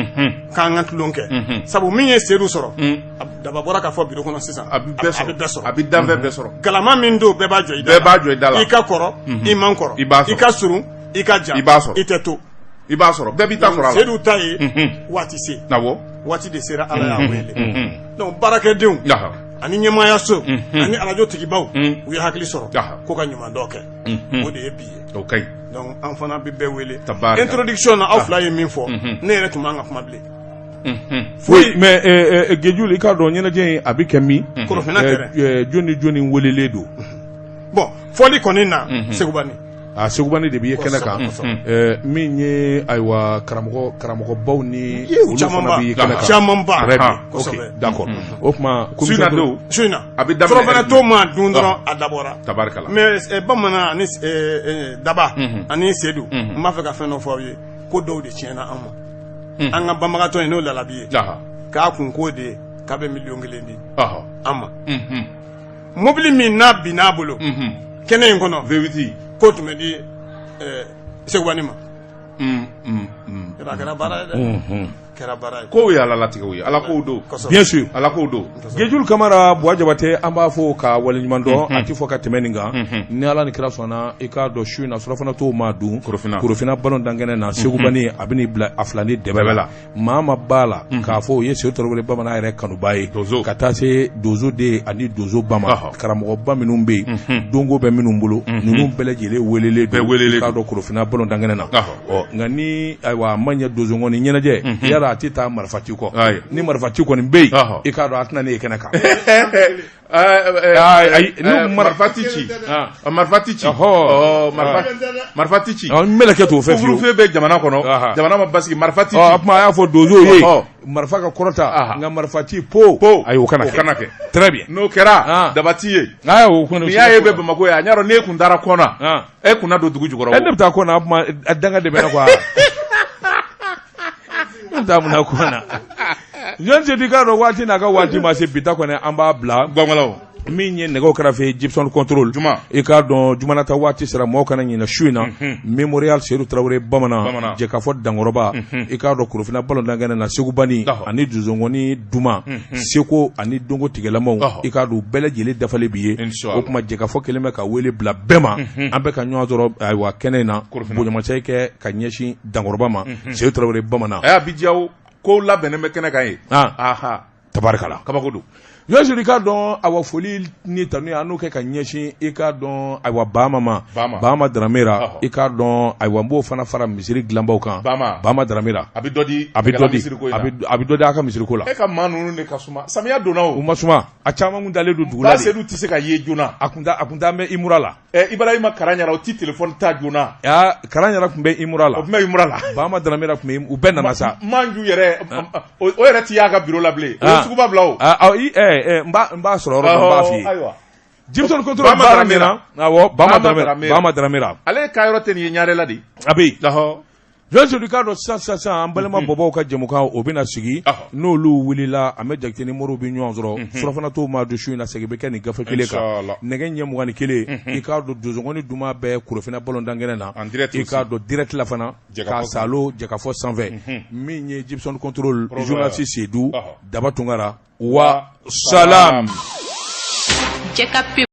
k'an ka tulon kɛ sabu min ye seedu sɔrɔ daba bɔra ka fɔ bureau kɔnɔ sisan a bɛ bɛɛ sɔrɔ a bɛ danfɛn bɛɛ sɔrɔ galama min don bɛɛ b'a jɔ i da la i ka kɔrɔ i man kɔrɔ i ka surun i ka jan i b'a sɔrɔ i tɛ to i b'a sɔrɔ bɛɛ b'i ta sɔrɔ a la seedu ta ye waati se waati de sera Ala y'a wele donc baarakɛdenw ani ɲɛmaaya so ani arajo tigibaw u ye hakili sɔrɔ ko ka ɲuman dɔ kɛ o de ye bi ye donc an fana bɛ bɛɛ wele introduction na aw fila ye min fɔ ne yɛrɛ tun b'an ka kuma bilen foyi mais Gédioul i k'a dɔn ɲɛnajɛ in a bɛ kɛ min Korofina terrain jɔni welelen don bon fɔli kɔni na Segubani Segubani de b'i ye kɛnɛ kan min ye ayiwa karamɔgɔbaw ni olu fana b'i ye kɛnɛ kan camanba ok d'accord o tuma su in na a bɛ daminɛ surɔfana to ma dun dɔrɔn a dabɔra tabarikala mais bamanan ani daba ani seedu n b'a fɛ ka fɛn dɔ fɔ aw ye ko dɔw de tiɲɛna an ma an ka banbagatɔ in n'o lalabi ye k'a kun k'o de ye k'a bɛ miliyɔn 1 di an ma mobili min n'a binn'a bolo kɛnɛ in kɔnɔ V8 ko tun bɛ di Segubani ma kɛra baara ye dɛ kɛra baara ye kow ye Ala latigɛw ye Ala kow don bien sûr Ala kow don Gédioul Kamara Buwa Jabate an b'a fɔ ka waleɲuman dɔn a ti fɔ ka tɛmɛ nin kan ni Ala ni kira sɔnna i k'a dɔn su in na surafana t'o ma dun Korofina ballon dangɛnɛ na Segubani a bɛn'i bila a filani dɛbɛ la maa ma b'a la k'a fɔ o ye Seydou Tarawele bamanan yɛrɛ kanuba ye ka taa se donso den ani donso ba ma karamɔgɔba minnu bɛ yen donko bɛ minnu bolo ninnu bɛɛ lajɛlen welelen don i k'a dɔn Korofina ballon dangɛnɛ na nka ni ayiwa a ma ɲɛ donso ŋɔni ɲɛnajɛ yala a ti taa marifati kɔ ni marifati kɔni bɛ yen i k'a dɔn a tɛna ne ye kɛnɛ kan marifati ci marifati ci n bɛ kɛ t'o fɛ fiyewu furu bɛ jamana kɔnɔ jamana ma basigi marifati ci o tuma a y'a fɔ donso ye marifa ka kɔrɔta nka marifati po ayi o kana kɛ très bien n'o kɛra dabati ye n'i y'a ye bɛ Bamako yan ɲ'a dɔn n'e kun taara kɔna e kunna don dugu jukɔrɔ ne bɛ taa kɔna o tuma a danga de bɛ ne kɔ damuna kɔnna Jean Sedi k'a dɔn waati n'a ka waati ma se bita kɔni an b'a bila Guamalaw min ye nɛgɛw kɛrɛfɛ Gibson Control i k'a dɔn jumanata waati sera mɔgɔw kana ɲinɛ su in na Mémorial Seydou Tarawele bamanan jɛkafɔ dankɔrɔba i k'a dɔn Korofina ballon dangɛnɛ na Segubani ani donsogɔni Duma Seko ani donko tigɛlamaw i k'a dɔn bɛɛ lajɛlen dafalen b'i ye o tuma jɛkafɔ kelen bɛ ka wele bila bɛɛ ma an bɛ ka ɲɔgɔn sɔrɔ ayiwa kɛnɛ in na bonyamasegin kɛ ka ɲɛsin dankɔrɔba ma Seydou Tarawele bamanan Abijaw ko labɛnnen bɛ kɛnɛ kan ye tabarikala kabako don Yosiri i k'a dɔn awa foli ni tanu ye an n'o kɛ ka ɲɛsin i k'a dɔn ayiwa Bahama Daramera i k'a dɔn ayiwa n b'o fana fara misiri dilanbaw kan Bahama Daramera a bɛ dɔ di a bɛ dɔ di a ka misiriko la e ka maa ninnu de ka suma samiya donna o u ma suma a caman kun dalen don dugu la de Seydou tɛ se ka ye joona a kun taa mɛn Imura la Ibrahima Karanyara o ti téléphone ta joona Karanyara kun bɛ Imura la o tun bɛ Imura la Bahama Daramera kun bɛ u bɛɛ nana sa Manju yɛrɛ o yɛrɛ ti y'a ka bureau la bilen o ye suguba bila o n b'a sɔrɔ yɔrɔ dɔ n b'a f'i ye Gibson Control baara min na awɔ Bahama Daramera ale ka yɔrɔ tɛ nin ye Ɲarela de a bɛ yen Jean Sedi k'a dɔn sisan an balima bɔbɔw ka jɛmukan o bɛna sigi n'olu wulila an bɛ Jakite ni Moriw bɛ ɲɔgɔn sɔrɔ surafana t'o ma don su in na segin bɛ kɛ nin gafe kelen kan nɛgɛ ɲɛ 21 i k'a dɔn donsogɔni Duma bɛ Korofina ballon dangɛnɛ na i k'a dɔn direct la fana k'a salo jɛkafɔ sanfɛ min ye Gibson Control journaliste Seydou Daba Tunkara wa salam.